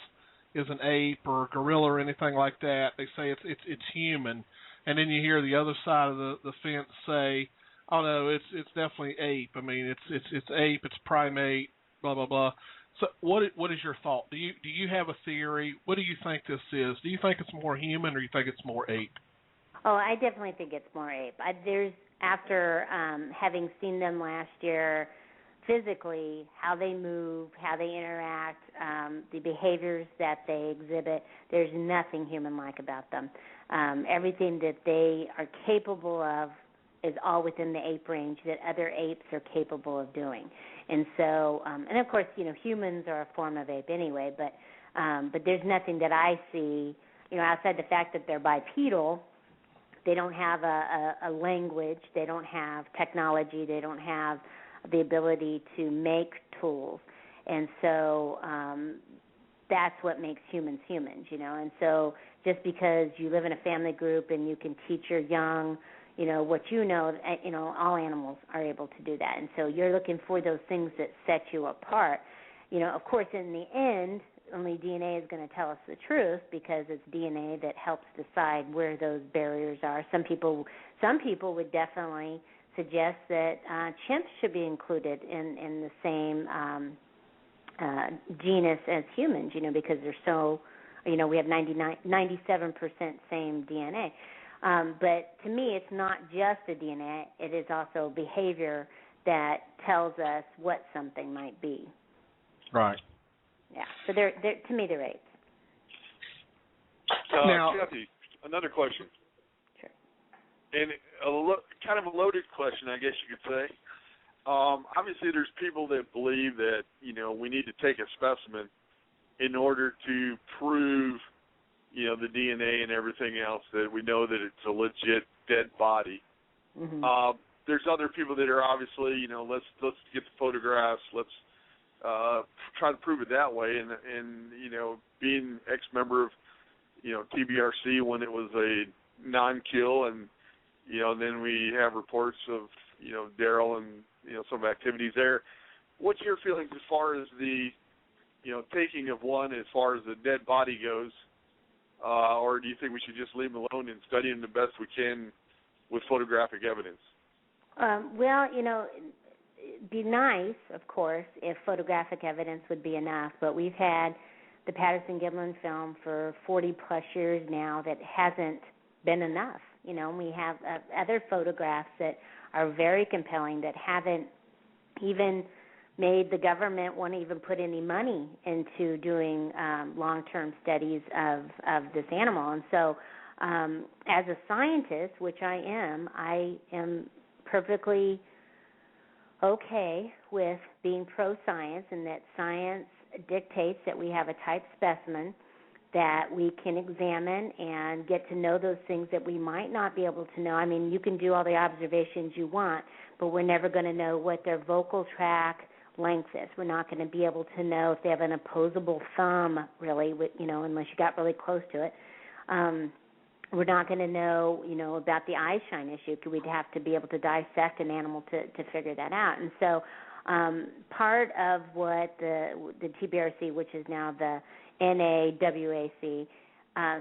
an ape or a gorilla or anything like that. They say it's human, and then you hear the other side of the fence say, oh no, it's definitely ape. It's ape, it's primate, blah blah blah. So what is your thought? Do you have a theory? What do you think this is? Do you think it's more human or you think it's more ape? Oh, I definitely think it's more ape. After having seen them last year physically, how they move, how they interact, the behaviors that they exhibit, there's nothing human-like about them. Everything that they are capable of is all within the ape range that other apes are capable of doing. And so, and of course, humans are a form of ape anyway, but there's nothing that I see, outside the fact that they're bipedal. They don't have a language. They don't have technology. They don't have the ability to make tools. And so that's what makes humans humans, And so just because you live in a family group and you can teach your young, what all animals are able to do that. And so you're looking for those things that set you apart. Of course, in the end, only DNA is going to tell us the truth because it's DNA that helps decide where those barriers are. Some people would definitely suggest that chimps should be included in the same genus as humans, because they're so, we have 97% same DNA. But to me, it's not just the DNA. It is also behavior that tells us what something might be. Right. Yeah. So to me, they're apes. Now, Kathy, another question. Sure. And kind of a loaded question, I guess you could say. Obviously, there's people that believe that, we need to take a specimen in order to prove, the DNA and everything else, that we know that it's a legit dead body. Mm-hmm. There's other people that are obviously, let's get the photographs, let's try to prove it that way. And being ex-member of, TBRC when it was a non-kill, and, then we have reports of, Daryl and, some activities there. What's your feelings as far as the, taking of one as far as the dead body goes? Or do you think we should just leave them alone and study them the best we can with photographic evidence? Well, it'd be nice, of course, if photographic evidence would be enough, but we've had the Patterson-Gimlin film for 40-plus years now that hasn't been enough. We have other photographs that are very compelling that haven't even made the government want to even put any money into doing long-term studies of this animal. And so as a scientist, which I am perfectly okay with being pro-science, and that science dictates that we have a type specimen that we can examine and get to know those things that we might not be able to know. I mean, you can do all the observations you want, but we're never going to know what their vocal tract length is. We're not going to be able to know if they have an opposable thumb, really, unless you got really close to it. We're not going to know, about the eye shine issue. We'd have to be able to dissect an animal to figure that out. And so part of what the TBRC, which is now the NAWAC,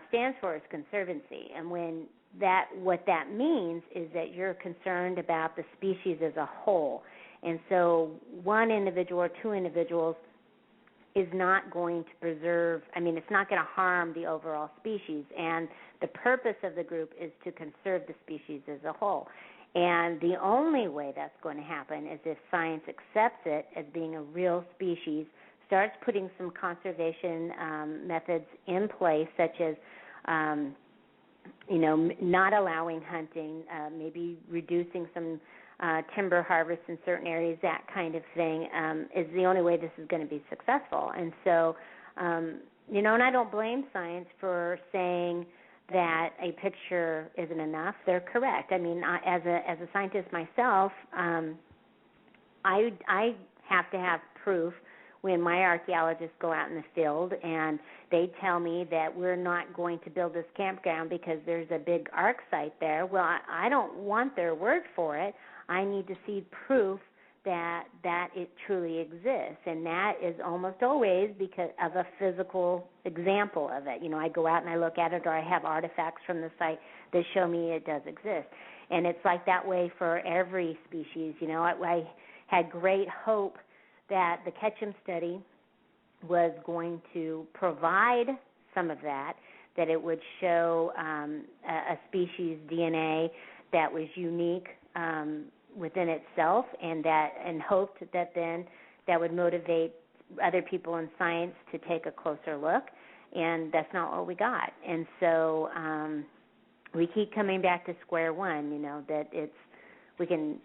stands for is conservancy. And what that means is that you're concerned about the species as a whole. And so one individual or two individuals is not going to it's not going to harm the overall species. And the purpose of the group is to conserve the species as a whole. And the only way that's going to happen is if science accepts it as being a real species, starts putting some conservation methods in place, such as, not allowing hunting, maybe reducing some timber harvest in certain areas, that kind of thing, is the only way this is going to be successful. And so, and I don't blame science for saying that a picture isn't enough. They're correct. I mean, as a scientist myself, I have to have proof when my archaeologists go out in the field and they tell me that we're not going to build this campground because there's a big arc site there. Well, I don't want their word for it. I need to see proof that it truly exists, and that is almost always because of a physical example of it. I go out and I look at it, or I have artifacts from the site that show me it does exist. And it's like that way for every species. I had great hope that the Ketchum study was going to provide some of that it would show a species DNA that was unique within itself, and hoped that then that would motivate other people in science to take a closer look, and that's not what we got. And so we keep coming back to square one, that we can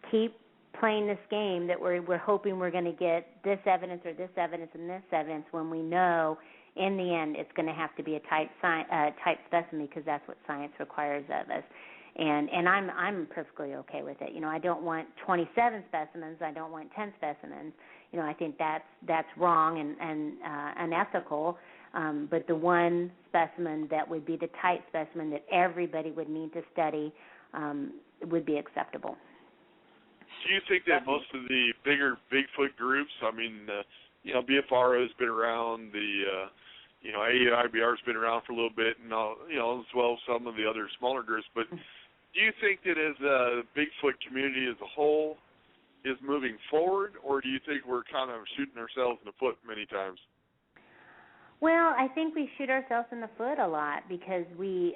keep playing this game that we're hoping we're going to get this evidence or this evidence and this evidence, when we know in the end it's going to have to be a type specimen, because that's what science requires of us. And I'm perfectly okay with it. I don't want 27 specimens. I don't want 10 specimens. I think that's wrong and unethical. But the one specimen that would be the type specimen that everybody would need to study would be acceptable. Do you think that most of the bigger Bigfoot groups, BFR has been around, the AIBR has been around for a little bit, and as well as some of the other smaller groups, but do you think that as a Bigfoot community as a whole is moving forward, or do you think we're kind of shooting ourselves in the foot many times? Well, I think we shoot ourselves in the foot a lot, because we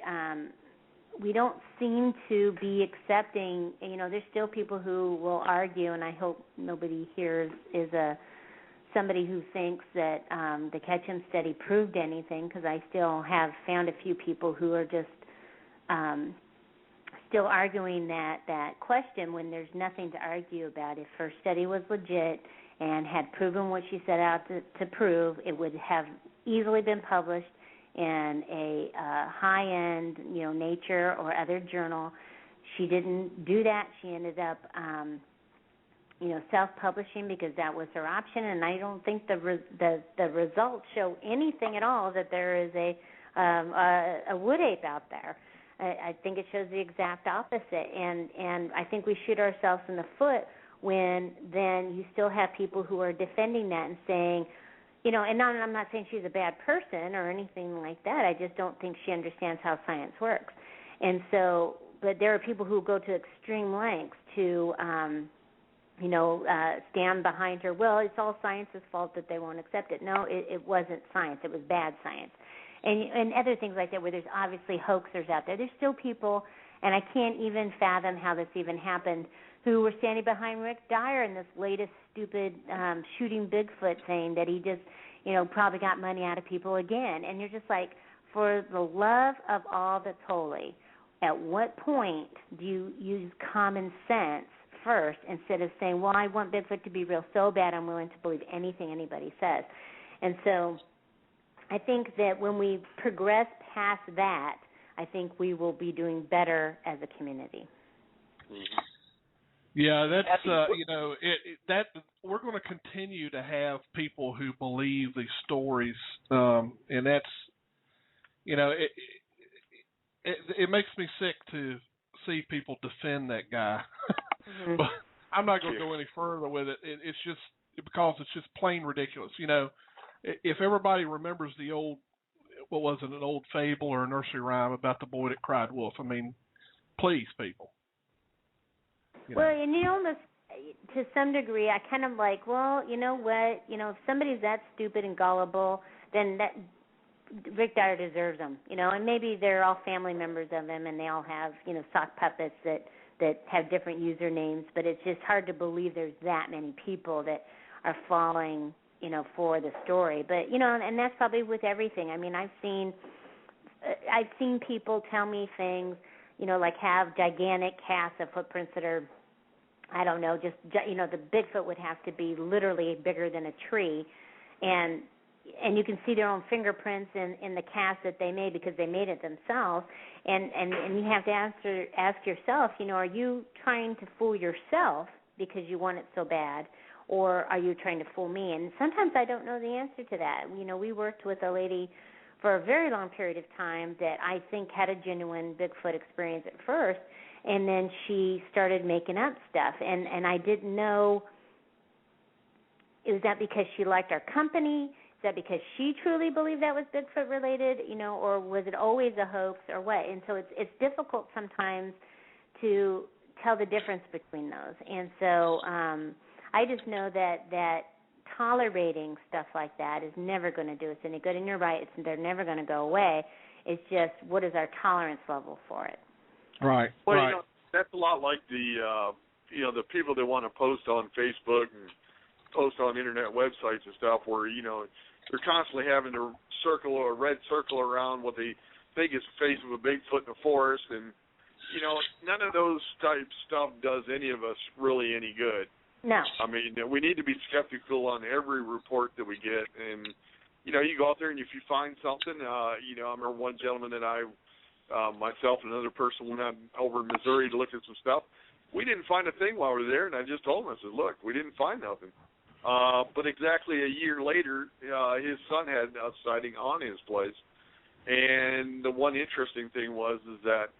don't seem to be accepting. There's still people who will argue, and I hope nobody here is somebody who thinks that the Ketchum study proved anything, because I still have found a few people who are just still arguing that question when there's nothing to argue about. If her study was legit and had proven what she set out to prove, it would have easily been published in a high-end, Nature or other journal. She didn't do that. She ended up, self-publishing, because that was her option. And I don't think the results show anything at all that there is a wood ape out there. I think it shows the exact opposite. And I think we shoot ourselves in the foot when then you still have people who are defending that and saying, and I'm not saying she's a bad person or anything like that. I just don't think she understands how science works. And so, but there are people who go to extreme lengths to, stand behind her. Well, it's all science's fault that they won't accept it. No, it wasn't science. It was bad science. And other things like that, where there's obviously hoaxers out there. There's still people And I can't even fathom how this even happened, who were standing behind Rick Dyer in this latest stupid shooting Bigfoot thing that he just, probably got money out of people again. And you're just like, for the love of all that's holy, at what point do you use common sense first instead of saying, well, I want Bigfoot to be real so bad I'm willing to believe anything anybody says? And so I think that when we progress past that, I think we will be doing better as a community. Yeah, that's that we're going to continue to have people who believe these stories, and that's it makes me sick to see people defend that guy. Mm-hmm. But I'm not going to go any further with it. It's just because it's just plain ridiculous. If everybody remembers the old, what was it, an old fable or a nursery rhyme about the boy that cried wolf? I mean, please, people. Well, and to some degree, I kind of like, well, you know what? If somebody's that stupid and gullible, then that Rick Dyer deserves them, and maybe they're all family members of him, and they all have, sock puppets that have different usernames, but it's just hard to believe there's that many people that are falling, for the story. But, and that's probably with everything. I mean, I've seen people tell me things, like have gigantic casts of footprints that are, I don't know, just, the Bigfoot would have to be literally bigger than a tree. And you can see their own fingerprints in the cast that they made because they made it themselves. And you have to ask yourself, are you trying to fool yourself because you want it so bad, or are you trying to fool me? And sometimes I don't know the answer to that. We worked with a lady for a very long period of time that I think had a genuine Bigfoot experience at first, and then she started making up stuff. And I didn't know, is that because she liked our company? Is that because she truly believed that was Bigfoot related, or was it always a hoax or what? And so it's difficult sometimes to tell the difference between those. And so I just know that tolerating stuff like that is never going to do us any good. And you're right, they're never going to go away. It's just, what is our tolerance level for it? Right. Well, right. That's a lot like the the people that want to post on Facebook and post on internet websites and stuff where, they're constantly having to circle or red circle around what they think is the face of a Bigfoot in the forest. And, none of those type stuff does any of us really any good. No. I mean, we need to be skeptical on every report that we get. And, you go out there and if you find something, I remember one gentleman that myself and another person went out over in Missouri to look at some stuff. We didn't find a thing while we were there, and I just told him, I said, look, we didn't find nothing. But exactly a year later, his son had a sighting on his place. And the one interesting thing is that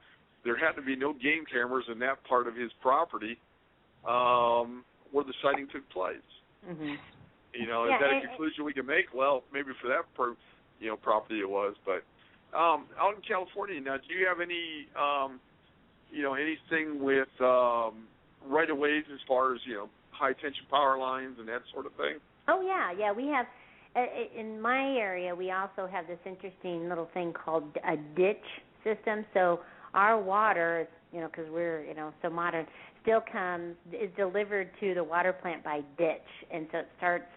there had to be no game cameras in that part of his property where the sighting took place. Mm-hmm. Is that a conclusion we can make? Well, maybe for that property it was. But out in California now, do you have any anything with right-of-ways as far as, high-tension power lines and that sort of thing? Oh, yeah. We have, in my area, we also have this interesting little thing called a ditch system. So our water, because we're, so modern, is delivered to the water plant by ditch. And so it starts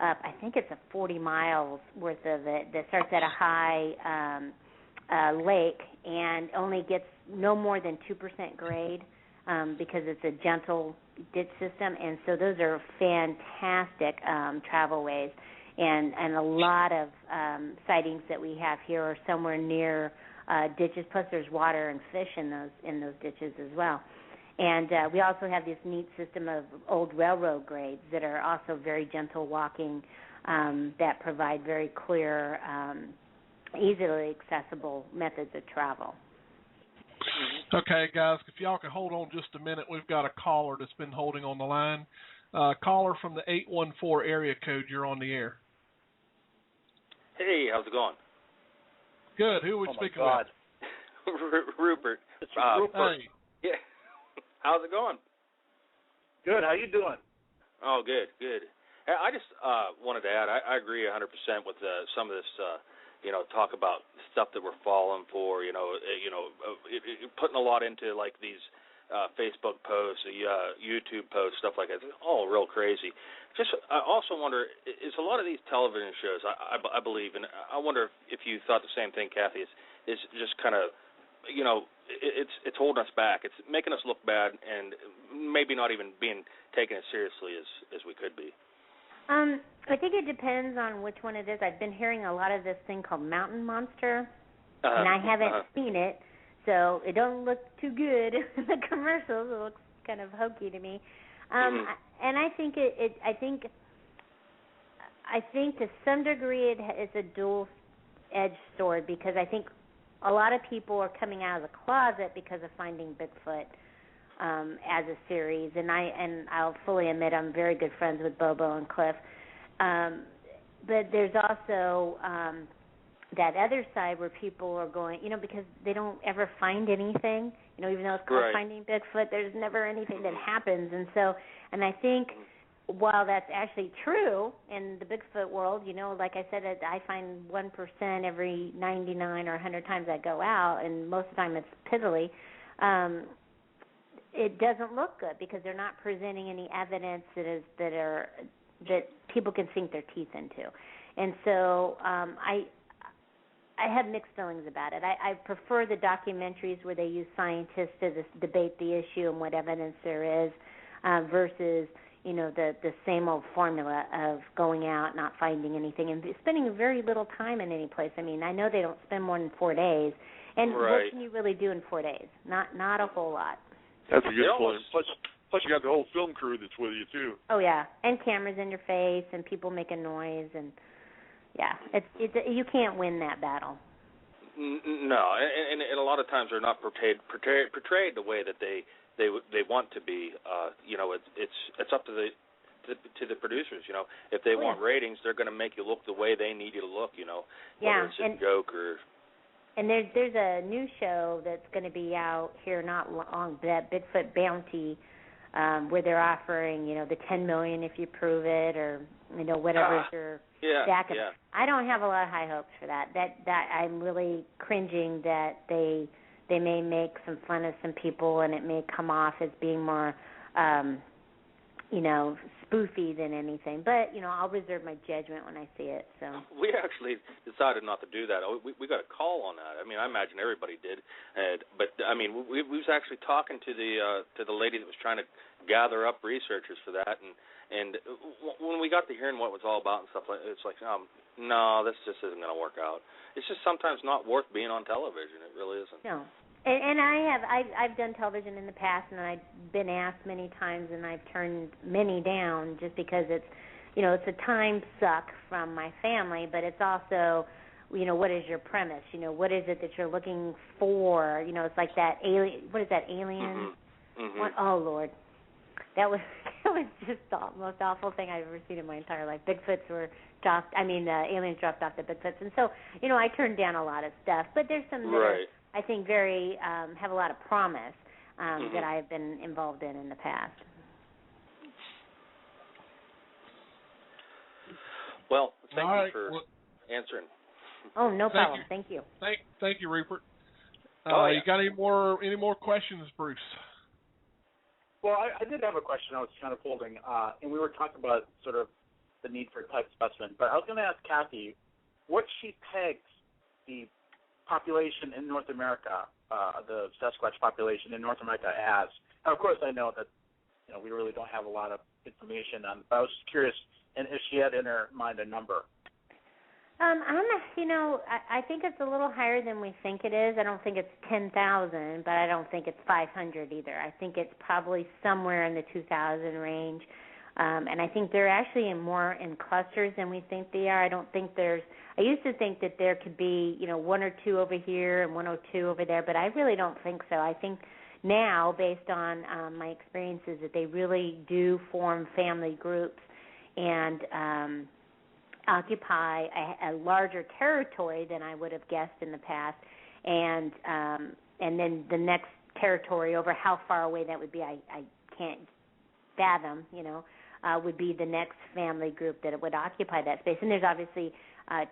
up, I think it's a 40 miles worth of it that starts at a high lake and only gets no more than 2% grade because it's a gentle ditch system. And so those are fantastic travel ways. And a lot of sightings that we have here are somewhere near ditches. Plus, there's water and fish in those ditches as well. And we also have this neat system of old railroad grades that are also very gentle walking that provide very clear, easily accessible methods of travel. Okay, guys, if y'all can hold on just a minute, we've got a caller that's been holding on the line. Caller from the 814 area code, you're on the air. Hey, how's it going? Good. Who are we speaking with? Rupert. It's Rupert. Hey. Yeah. How's it going? Good. How you doing? Oh, good. I just wanted to add, I agree 100% with some of this talk about stuff that we're falling for, putting a lot into like these Facebook posts, YouTube posts, stuff like that. It's all real crazy. I also wonder, is a lot of these television shows, I believe, and I wonder if you thought the same thing, Kathy, is just kind of, it's holding us back. It's making us look bad and maybe not even being taken as seriously as we could be. I think it depends on which one it is. I've been hearing a lot of this thing called Mountain Monster, and I haven't seen it, so it don't look too good in the commercials. It looks kind of hokey to me. And I think I think to some degree it's a dual-edged sword, because I think a lot of people are coming out of the closet because of Finding Bigfoot as a series, and I'll fully admit I'm very good friends with Bobo and Cliff. But there's also that other side where people are going, because they don't ever find anything. Even though it's called Finding Bigfoot, there's never anything that happens. And I think while that's actually true in the Bigfoot world, like I said, I find 1% every 99 or 100 times I go out, and most of the time it's piddly. It doesn't look good because they're not presenting any evidence that people can sink their teeth into. And so I have mixed feelings about it. I prefer the documentaries where they use scientists to debate the issue and what evidence there is versus, the same old formula of going out, not finding anything, and spending very little time in any place. I mean, I know they don't spend more than 4 days. And what can you really do in 4 days? Not a whole lot. That's a good point. Plus, you got the whole film crew that's with you, too. Oh, yeah, and cameras in your face and people making noise. And, yeah, you can't win that battle. No, and a lot of times they're not portrayed the way that they want to be. It's up to the producers. If they want ratings, they're going to make you look the way they need you to look. Whether it's a joke or. And there's a new show that's going to be out here not long, that Bigfoot Bounty, where they're offering the $10 million if you prove it, or whatever's your stack. Yeah. I don't have a lot of high hopes for that. That I'm really cringing that they may make some fun of some people, and it may come off as being more spoofy than anything. But I'll reserve my judgment when I see it. So we actually decided not to do that. We got a call on that. I mean, I imagine everybody did. But I mean, we was actually talking to the lady that was trying to gather up researchers for that, and when we got to hearing what it was all about and stuff like, it's like, no, this just isn't going to work out. It's just sometimes not worth being on television. It really isn't. No. And I've done television in the past, and I've been asked many times, and I've turned many down just because it's a time suck from my family, but it's also, what is your premise? What is it that you're looking for? It's like that alien. What is that, Alien? Mm-hmm. Oh Lord, that was just the most awful thing I've ever seen in my entire life. Bigfoots were dropped. Aliens dropped off the Bigfoots, and so I turned down a lot of stuff. But there's some that are, I think, very have a lot of promise that I have been involved in the past. Well, thank you for answering. Oh, no problem. Thank you. Thank you, Rupert. You got any more questions, Bruce? Well, I did have a question I was kind of holding, and we were talking about sort of the need for a type specimen. But I was going to ask Kathy what she pegs the population in North America, the Sasquatch population in North America as. Now, of course, I know that we really don't have a lot of information on. But I was just curious, and if she had in her mind a number. I think it's a little higher than we think it is. I don't think it's 10,000, but I don't think it's 500 either. I think it's probably somewhere in the 2,000 range. And I think they're actually more in clusters than we think they are. I used to think that there could be, 1 or 2 over here and 1 or 2 over there, but I really don't think so. I think now, based on my experiences, that they really do form family groups and occupy a larger territory than I would have guessed in the past. And then the next territory over, how far away that would be, I can't fathom, would be the next family group that would occupy that space. And there's obviously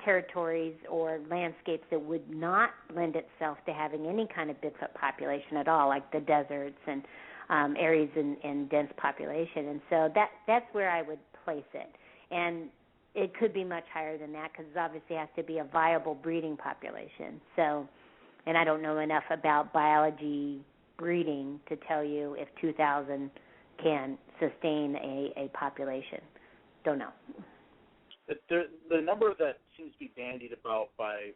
territories or landscapes that would not lend itself to having any kind of Bigfoot population at all, like the deserts and areas in dense population. And so that's where I would place it. And it could be much higher than that because it obviously has to be a viable breeding population. So, and I don't know enough about biology breeding to tell you if 2,000 can sustain a population. Don't know. The number that seems to be bandied about by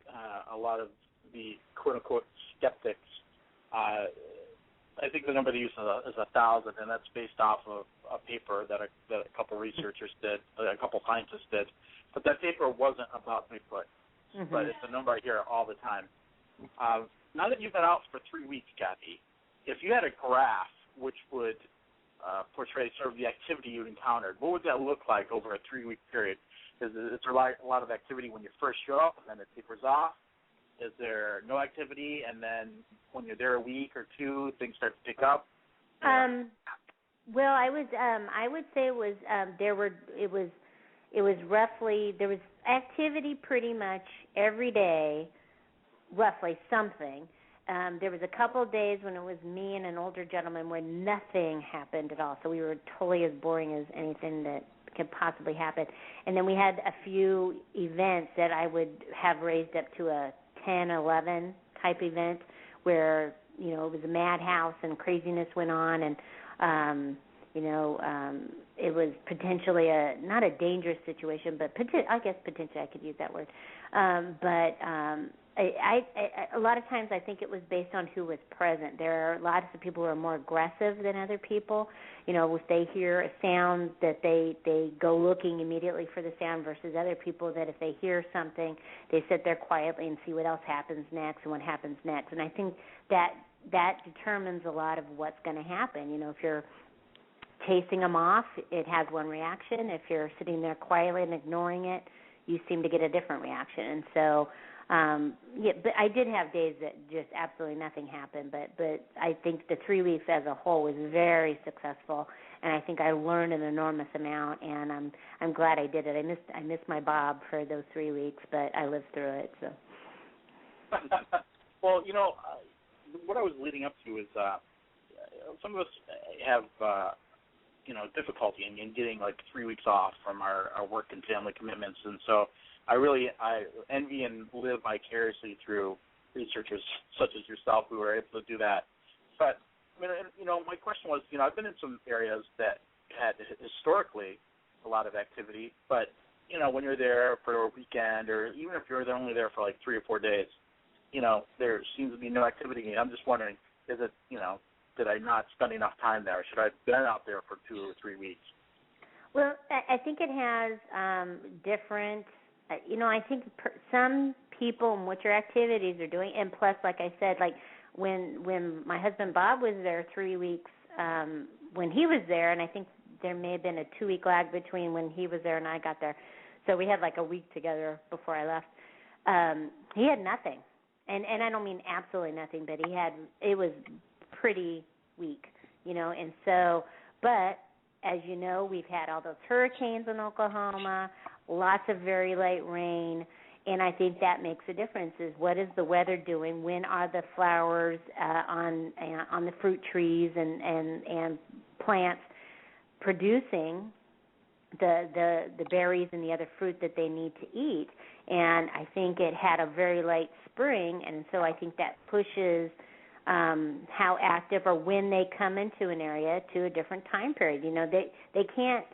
a lot of the quote-unquote skeptics, I think the number they use is 1,000, and that's based off of a paper that a couple researchers did, a couple scientists did. But that paper wasn't about Bigfoot, but it's a number I hear all the time. Now that you've been out for 3 weeks, Kathy, if you had a graph which would portray sort of the activity you encountered, what would that look like over a 3-week period? Is there a lot of activity when you first show up and then it tapers off? Is there no activity and then when you're there a week or two, things start to pick up? Well, I would say it was roughly, there was activity pretty much every day, roughly something. There was a couple of days when it was me and an older gentleman where nothing happened at all. So we were totally as boring as anything that could possibly happen. And then we had a few events that I would have raised up to a 10, 11 type event where, it was a madhouse and craziness went on and, it was potentially not a dangerous situation, but I guess potentially I could use that word. I a lot of times I think it was based on who was present. There are lots of people who are more aggressive than other people. If they hear a sound that they go looking immediately for the sound versus other people that if they hear something, they sit there quietly and see what else happens next and what happens next. And I think that determines a lot of what's going to happen. If you're chasing them off, it has one reaction. If you're sitting there quietly and ignoring it, you seem to get a different reaction. And so, but I did have days that just absolutely nothing happened. But I think the 3 weeks as a whole was very successful, and I think I learned an enormous amount. And I'm glad I did it. I missed my Bob for those 3 weeks, but I lived through it. So. Well, what I was leading up to is some of us have difficulty in getting like 3 weeks off from our work and family commitments, and so I envy and live vicariously through researchers such as yourself who are able to do that. But my question was, I've been in some areas that had historically a lot of activity, but when you're there for a weekend or even if you're only there for like 3 or 4 days, there seems to be no activity. I'm just wondering, is it did I not spend enough time there? Should I have been out there for 2 or 3 weeks? Well, I think it has different, I think some people and what your activities are doing, and plus, like I said, like when my husband Bob was there 3 weeks, when he was there, and I think there may have been a 2-week lag between when he was there and I got there, so we had like a week together before I left. He had nothing, and I don't mean absolutely nothing, but it was pretty weak, and so, but as you know, we've had all those hurricanes in Oklahoma, lots of very light rain, and I think that makes a difference is what is the weather doing, when are the flowers on the fruit trees and plants producing the berries and the other fruit that they need to eat, and I think it had a very light spring, and so I think that pushes how active or when they come into an area to a different time period. They can't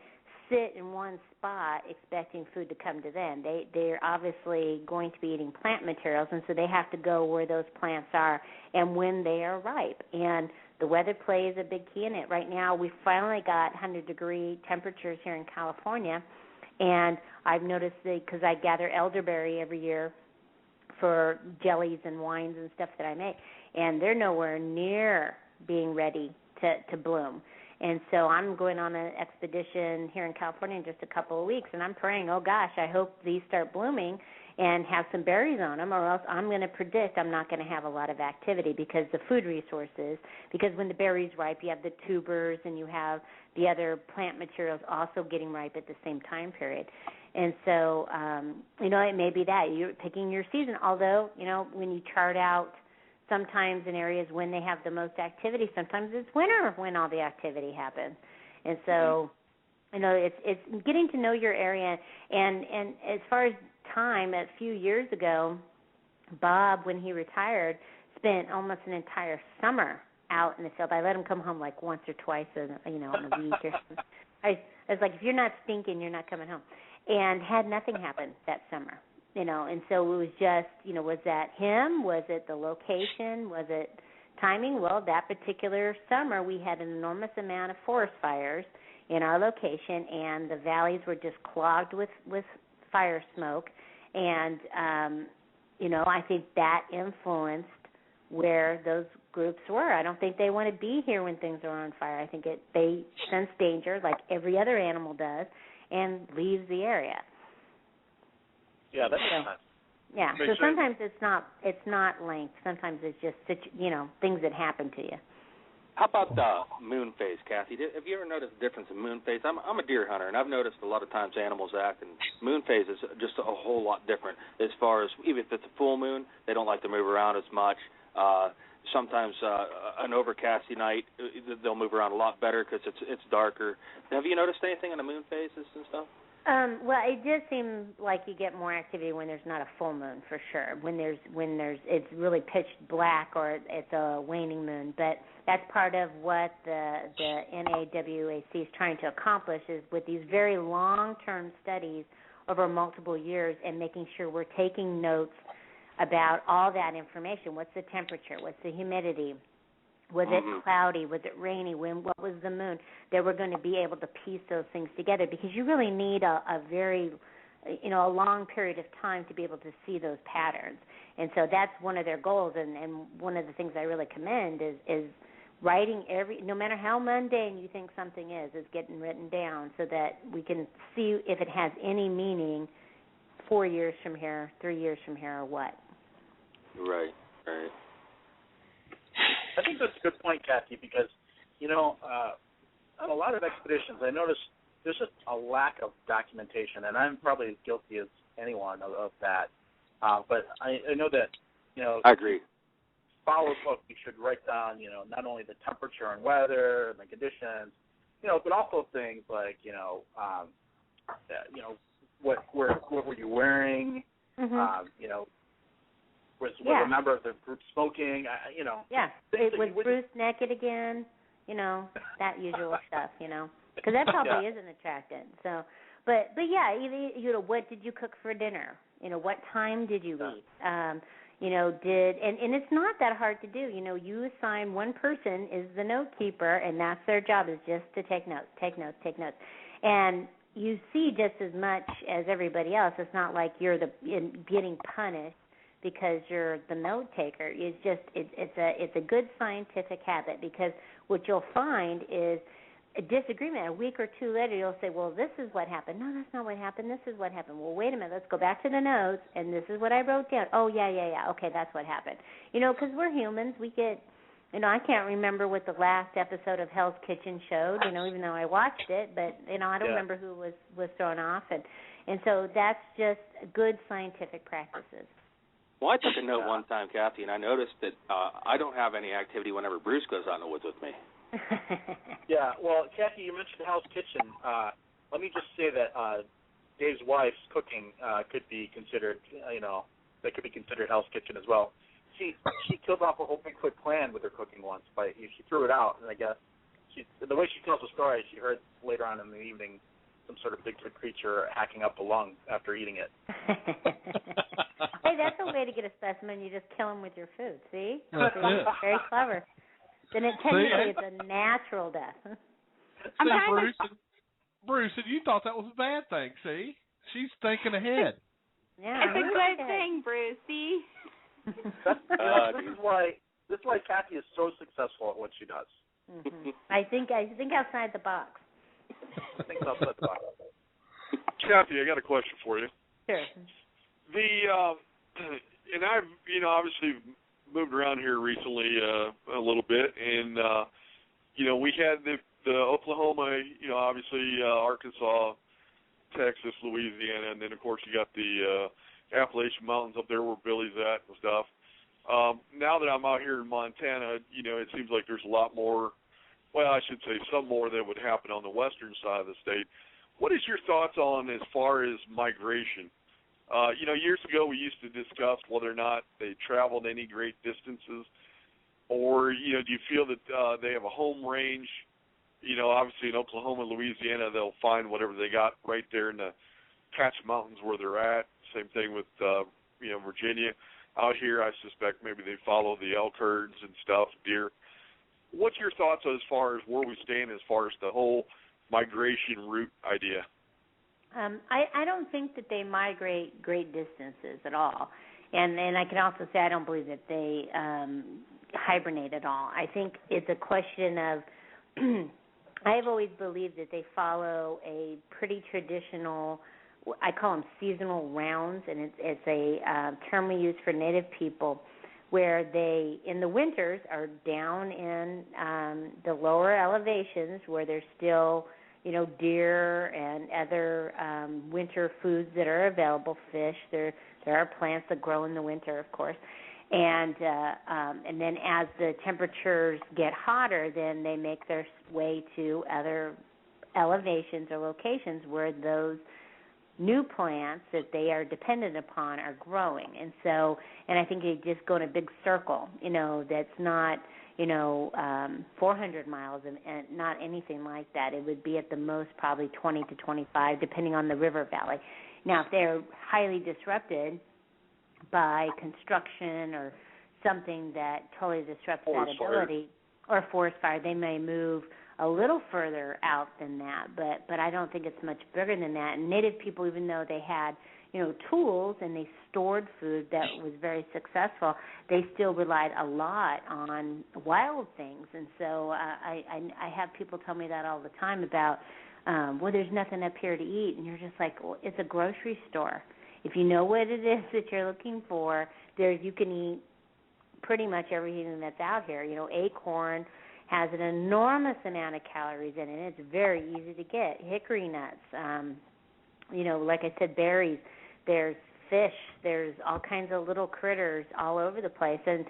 sit in one spot expecting food to come to them. They're obviously going to be eating plant materials, and so they have to go where those plants are and when they are ripe. And the weather plays a big key in it. Right now, we finally got 100-degree temperatures here in California, and I've noticed that because I gather elderberry every year for jellies and wines and stuff that I make, and they're nowhere near being ready to bloom. And so I'm going on an expedition here in California in just a couple of weeks, and I'm praying, oh gosh, I hope these start blooming and have some berries on them, or else I'm going to predict I'm not going to have a lot of activity because the food resources, because when the berries ripe, you have the tubers and you have the other plant materials also getting ripe at the same time period. And so, it may be that you're picking your season. Although, when you chart out sometimes in areas when they have the most activity, sometimes it's winter when all the activity happens. And so, it's getting to know your area. And as far as time, a few years ago, Bob, when he retired, spent almost an entire summer out in the field. I let him come home like once or twice, in a week or something. I was like, if you're not stinking, you're not coming home. And had nothing happen that summer, And so it was just, was that him? Was it the location? Was it timing? Well, that particular summer we had an enormous amount of forest fires in our location, and the valleys were just clogged with fire smoke. And, I think that influenced where those groups were. I don't think they want to be here when things are on fire. I think they sense danger like every other animal does and leaves the area. Yeah, that makes sense. Yeah, so sometimes it's not length. Sometimes it's just things that happen to you. How about moon phase, Kathy? Have you ever noticed a difference in moon phase? I'm a deer hunter, and I've noticed a lot of times animals act, and moon phase is just a whole lot different. As far as even if it's a full moon, they don't like to move around as much. Sometimes an overcasty night, they'll move around a lot better because it's darker. Have you noticed anything in the moon phases and stuff? Well, it does seem like you get more activity when there's not a full moon, for sure. When there's it's really pitch black or it's a waning moon. But that's part of what the NAWAC is trying to accomplish, is with these very long-term studies over multiple years and making sure we're taking notes about all that information. What's the temperature? What's the humidity? Was it cloudy? Was it rainy? What was the moon? That we're going to be able to piece those things together, because you really need a very, a long period of time to be able to see those patterns. And so that's one of their goals, and one of the things I really commend is writing no matter how mundane you think something is getting written down so that we can see if it has any meaning 4 years from here, 3 years from here, or what. Right. I think that's a good point, Kathy, because, on a lot of expeditions, I noticed there's just a lack of documentation, and I'm probably as guilty as anyone of that. But I know that, I agree. Follow book, you should write down, not only the temperature and weather and the conditions, but also things like, what were you wearing, was a member of the group smoking, Yeah, was Bruce naked again, that usual stuff, because that probably isn't attractant. So, but yeah, what did you cook for dinner? What time did you eat? And it's not that hard to do. You assign one person is the note keeper, and that's their job, is just to take notes. And you see just as much as everybody else. It's not like you're getting punished because you're the note taker. It's a good scientific habit, because what you'll find is a disagreement. A week or two later, you'll say, well, this is what happened. No, that's not what happened. This is what happened. Well, wait a minute. Let's go back to the notes, and this is what I wrote down. Oh, yeah. Okay, that's what happened. Because we're humans. We get, I can't remember what the last episode of Hell's Kitchen showed, even though I watched it, but, I don't remember who was thrown off. And so that's just good scientific practices. Well, I took a note one time, Kathy, and I noticed that I don't have any activity whenever Bruce goes out in the woods with me. Yeah, well, Kathy, you mentioned Hell's Kitchen. Let me just say that Dave's wife's cooking could be considered, that could be considered Hell's Kitchen as well. She killed off a whole Bigfoot clan with her cooking once. She threw it out, and I guess the way she tells the story, she heard later on in the evening some sort of Bigfoot creature hacking up a lung after eating it. Hey, that's a way to get a specimen. You just kill them with your food. See? Very clever. Then technically it's a natural death. Bruce, and you thought that was a bad thing. See? She's thinking ahead. Yeah, it's a good thing, Bruce. See? This is why Kathy is so successful at what she does. Mm-hmm. I think outside the box. Think outside the box. Kathy, I got a question for you. Sure. And I've obviously moved around here recently a little bit, and we had the Oklahoma, obviously Arkansas, Texas, Louisiana, and then, of course, you got the Appalachian Mountains up there where Billy's at and stuff. Now that I'm out here in Montana, it seems like there's a lot more, well, I should say some more that would happen on the western side of the state. What is your thoughts on as far as migration? Years ago we used to discuss whether or not they traveled any great distances, or, do you feel that they have a home range? Obviously in Oklahoma, Louisiana, they'll find whatever they got right there in the Patch Mountains where they're at. Same thing with, Virginia. Out here, I suspect maybe they follow the elk herds and stuff, deer. What's your thoughts as far as where we stand as far as the whole migration route idea? I don't think that they migrate great distances at all. And I can also say I don't believe that they hibernate at all. I think it's a question of I've always believed that they follow a pretty traditional, I call them seasonal rounds, and it's a term we use for Native people, where they, in the winters, are down in the lower elevations where there's still, deer and other winter foods that are available, fish. There are plants that grow in the winter, of course. And then as the temperatures get hotter, then they make their way to other elevations or locations where those new plants that they are dependent upon are growing. And I think they just go in a big circle, that's not, 400 miles and not anything like that. It would be at the most probably 20 to 25, depending on the river valley. Now, if they're highly disrupted by construction or something that totally disrupts that ability, or forest fire, they may move a little further out than that, but I don't think it's much bigger than that. And Native people, even though they had, tools and they stored food that was very successful, they still relied a lot on wild things. And so I have people tell me that all the time about, there's nothing up here to eat. And you're just like, well, it's a grocery store. If you know what it is that you're looking for, you can eat pretty much everything that's out here. Acorn has an enormous amount of calories in it. It's very easy to get. Hickory nuts, like I said, berries. There's fish. There's all kinds of little critters all over the place. And,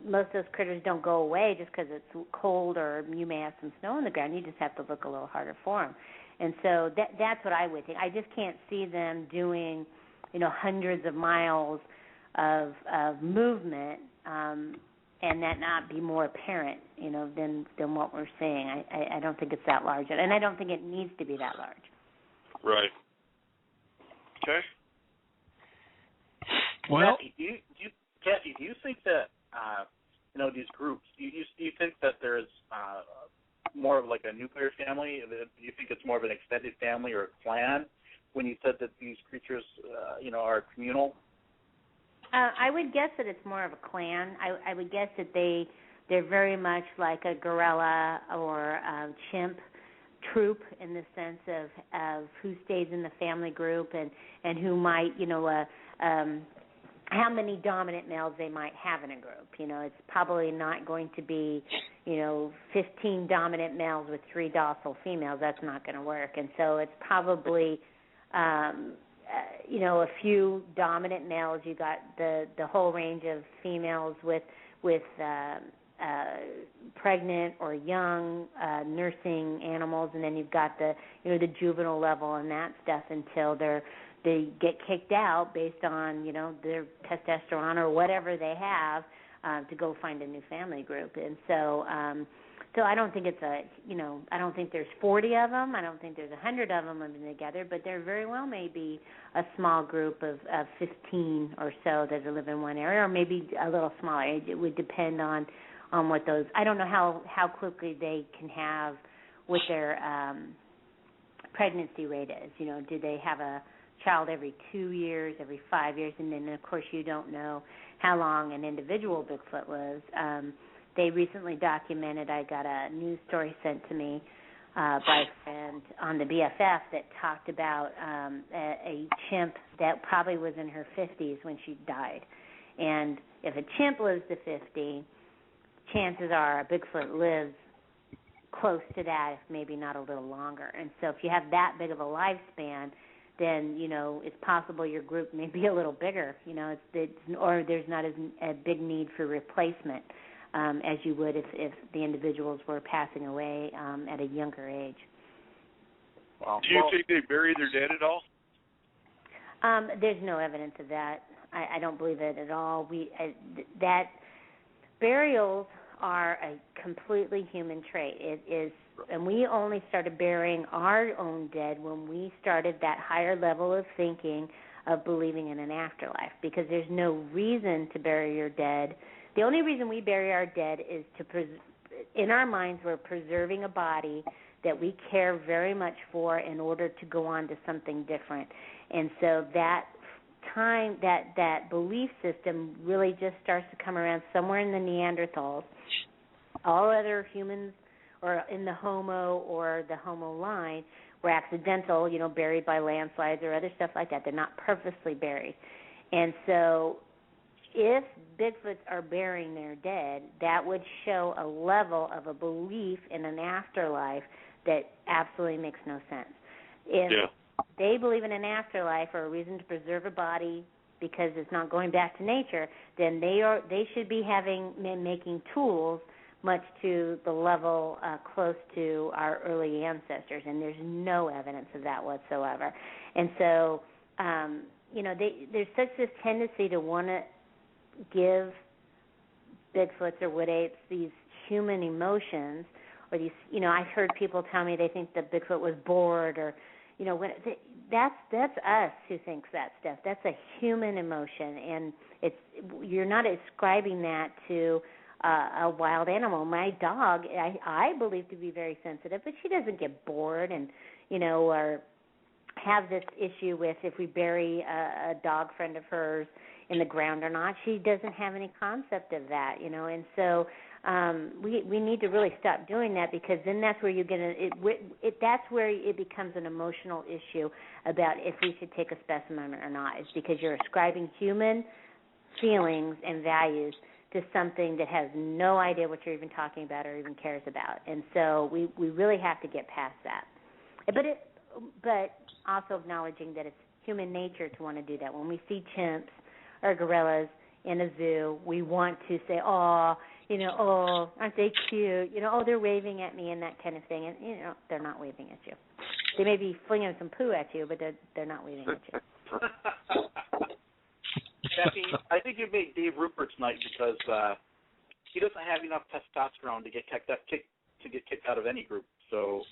most of those critters don't go away just because it's cold or you may have some snow on the ground. You just have to look a little harder for them. And so that's what I would think. I just can't see them doing, hundreds of miles of movement, and that not be more apparent, than what we're seeing. I don't think it's that large, and I don't think it needs to be that large. Right. Okay. Well, Kathy, do you think that these groups? Do you think that there's more of like a nuclear family? Do you think it's more of an extended family or a clan? When you said that these creatures, are communal. I would guess that it's more of a clan. I would guess that they're very much like a gorilla or a chimp troop in the sense of who stays in the family group and who might, how many dominant males they might have in a group. It's probably not going to be, 15 dominant males with 3 docile females. That's not going to work. And so it's probably a few dominant males. You got the whole range of females with pregnant or young nursing animals, and then you've got the juvenile level and that stuff until they get kicked out based on their testosterone or whatever they have to go find a new family group. And so so I don't think it's I don't think there's 40 of them. I don't think there's 100 of them living together, but there very well may be a small group of 15 or so that live in one area, or maybe a little smaller. It would depend on what those. I don't know how quickly they can have what their pregnancy rate is. Do they have a child every 2 years, every 5 years, and then of course you don't know how long an individual Bigfoot lives. They recently documented, I got a news story sent to me by a friend on the BFF that talked about a chimp that probably was in her 50s when she died. And if a chimp lives to 50, chances are a Bigfoot lives close to that, if maybe not a little longer. And so if you have that big of a lifespan, then, it's possible your group may be a little bigger, or there's not a big need for replacement as you would if the individuals were passing away at a younger age. Wow. Do you think they bury their dead at all? There's no evidence of that. I don't believe it at all. That burials are a completely human trait. It is, and we only started burying our own dead when we started that higher level of thinking of believing in an afterlife, because there's no reason to bury your dead. The only reason we bury our dead is in our minds, we're preserving a body that we care very much for in order to go on to something different. And so that time, that belief system really just starts to come around somewhere in the Neanderthals. All other humans, or in the Homo or the Homo line, were accidental, buried by landslides or other stuff like that. They're not purposely buried. And so if Bigfoots are burying their dead, that would show a level of a belief in an afterlife that absolutely makes no sense. If they believe in an afterlife or a reason to preserve a body because it's not going back to nature, then they should be making tools much to the level close to our early ancestors, and there's no evidence of that whatsoever. And so, there's such this tendency to want to give Bigfoots or wood apes these human emotions, or these, I've heard people tell me they think that Bigfoot was bored, or, that's us who thinks that stuff. That's a human emotion, and you're not ascribing that to a wild animal. My dog, I believe to be very sensitive, but she doesn't get bored and, or have this issue with if we bury a dog friend of hers in the ground or not. She doesn't have any concept of that, and so we need to really stop doing that, because then that's where you're gonna that's where it becomes an emotional issue about if we should take a specimen or not. It's because you're ascribing human feelings and values to something that has no idea what you're even talking about or even cares about. And so we really have to get past that. But also acknowledging that it's human nature to want to do that. When we see chimps or gorillas in a zoo, we want to say, aren't they cute? They're waving at me and that kind of thing. And, they're not waving at you. They may be flinging some poo at you, but they're not waving at you. Kathy, I think you made Dave Rupert's night, because he doesn't have enough testosterone to get kicked out of any group. So,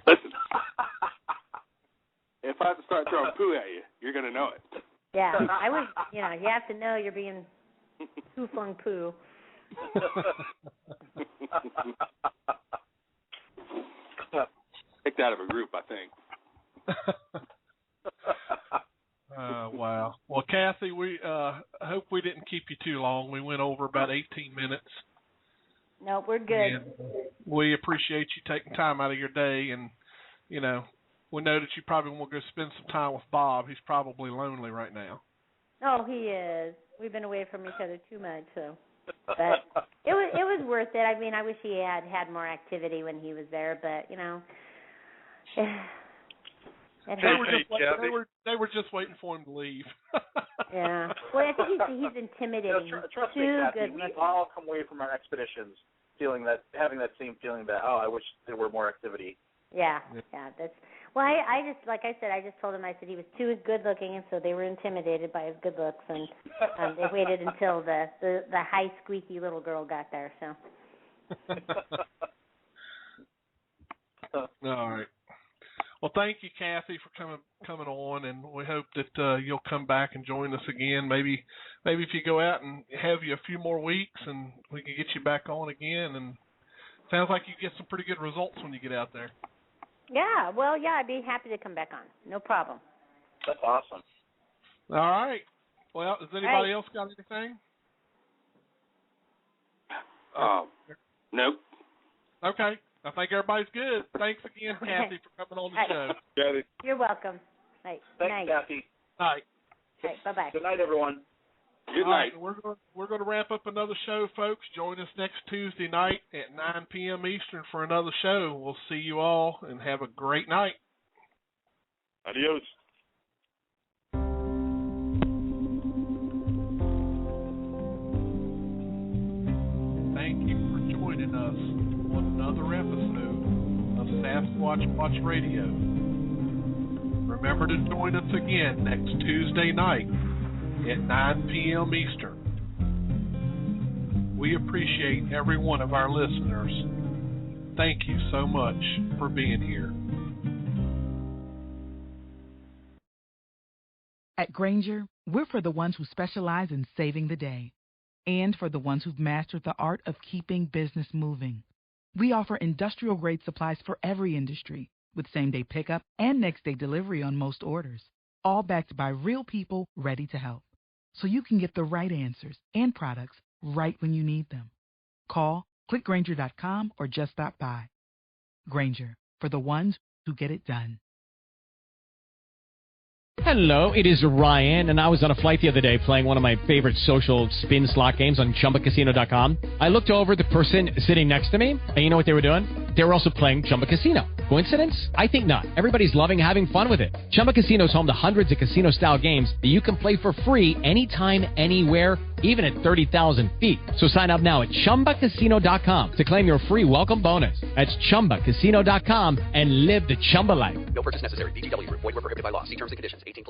listen, if I have to start throwing poo at you, you're gonna know it. Yeah, I would. You have to know you're being poo-flung poo. Kicked out of a group, I think. Wow. Well, Kathy, we hope we didn't keep you too long. We went over about 18 minutes. No, we're good. And we appreciate you taking time out of your day, and, we know that you probably want to go spend some time with Bob. He's probably lonely right now. Oh, he is. We've been away from each other too much, so. But it was worth it. I mean, I wish he had more activity when he was there, but, They were just waiting for him to leave. Yeah. Well, I think he's intimidating. Trust me, Kathy, we all come away from our expeditions having that same feeling that, I wish there were more activity. Yeah. That's. Well, I just, like I said, I just told him, I said he was too good looking, and so they were intimidated by his good looks, and they waited until the high squeaky little girl got there. So. All right. Well, thank you, Kathy, for coming on, and we hope that you'll come back and join us again. Maybe if you go out and have you a few more weeks, and we can get you back on again. And sounds like you get some pretty good results when you get out there. Yeah. Well, yeah, I'd be happy to come back on. No problem. That's awesome. All right. Well, has anybody else got anything? Nope. Okay. I think everybody's good. Thanks again, Kathy, for coming on the show. Kathy. You're welcome. Right. Thanks, Kathy. All right. Bye-bye. Good night, everyone. Good night. We're going to wrap up another show, folks. Join us next Tuesday night at 9 p.m. Eastern for another show. We'll see you all and have a great night. Adios. Thank you for joining us on another episode of Sasquatch Watch Radio. Remember to join us again next Tuesday night at 9 p.m. Eastern. We appreciate every one of our listeners. Thank you so much for being here. At Grainger, we're for the ones who specialize in saving the day and for the ones who've mastered the art of keeping business moving. We offer industrial-grade supplies for every industry with same-day pickup and next-day delivery on most orders, all backed by real people ready to help, so you can get the right answers and products right when you need them. Call, click Grainger.com, or just stop by. Grainger, for the ones who get it done. Hello, it is Ryan, and I was on a flight the other day playing one of my favorite social spin slot games on ChumbaCasino.com. I looked over at the person sitting next to me, and you know what they were doing? They were also playing Chumba Casino. Coincidence? I think not. Everybody's loving having fun with it. Chumba Casino is home to hundreds of casino-style games that you can play for free anytime, anywhere, even at 30,000 feet. So sign up now at ChumbaCasino.com to claim your free welcome bonus. That's ChumbaCasino.com and live the Chumba life. No purchase necessary. VGW. Void where prohibited by law. See terms and conditions. 18+.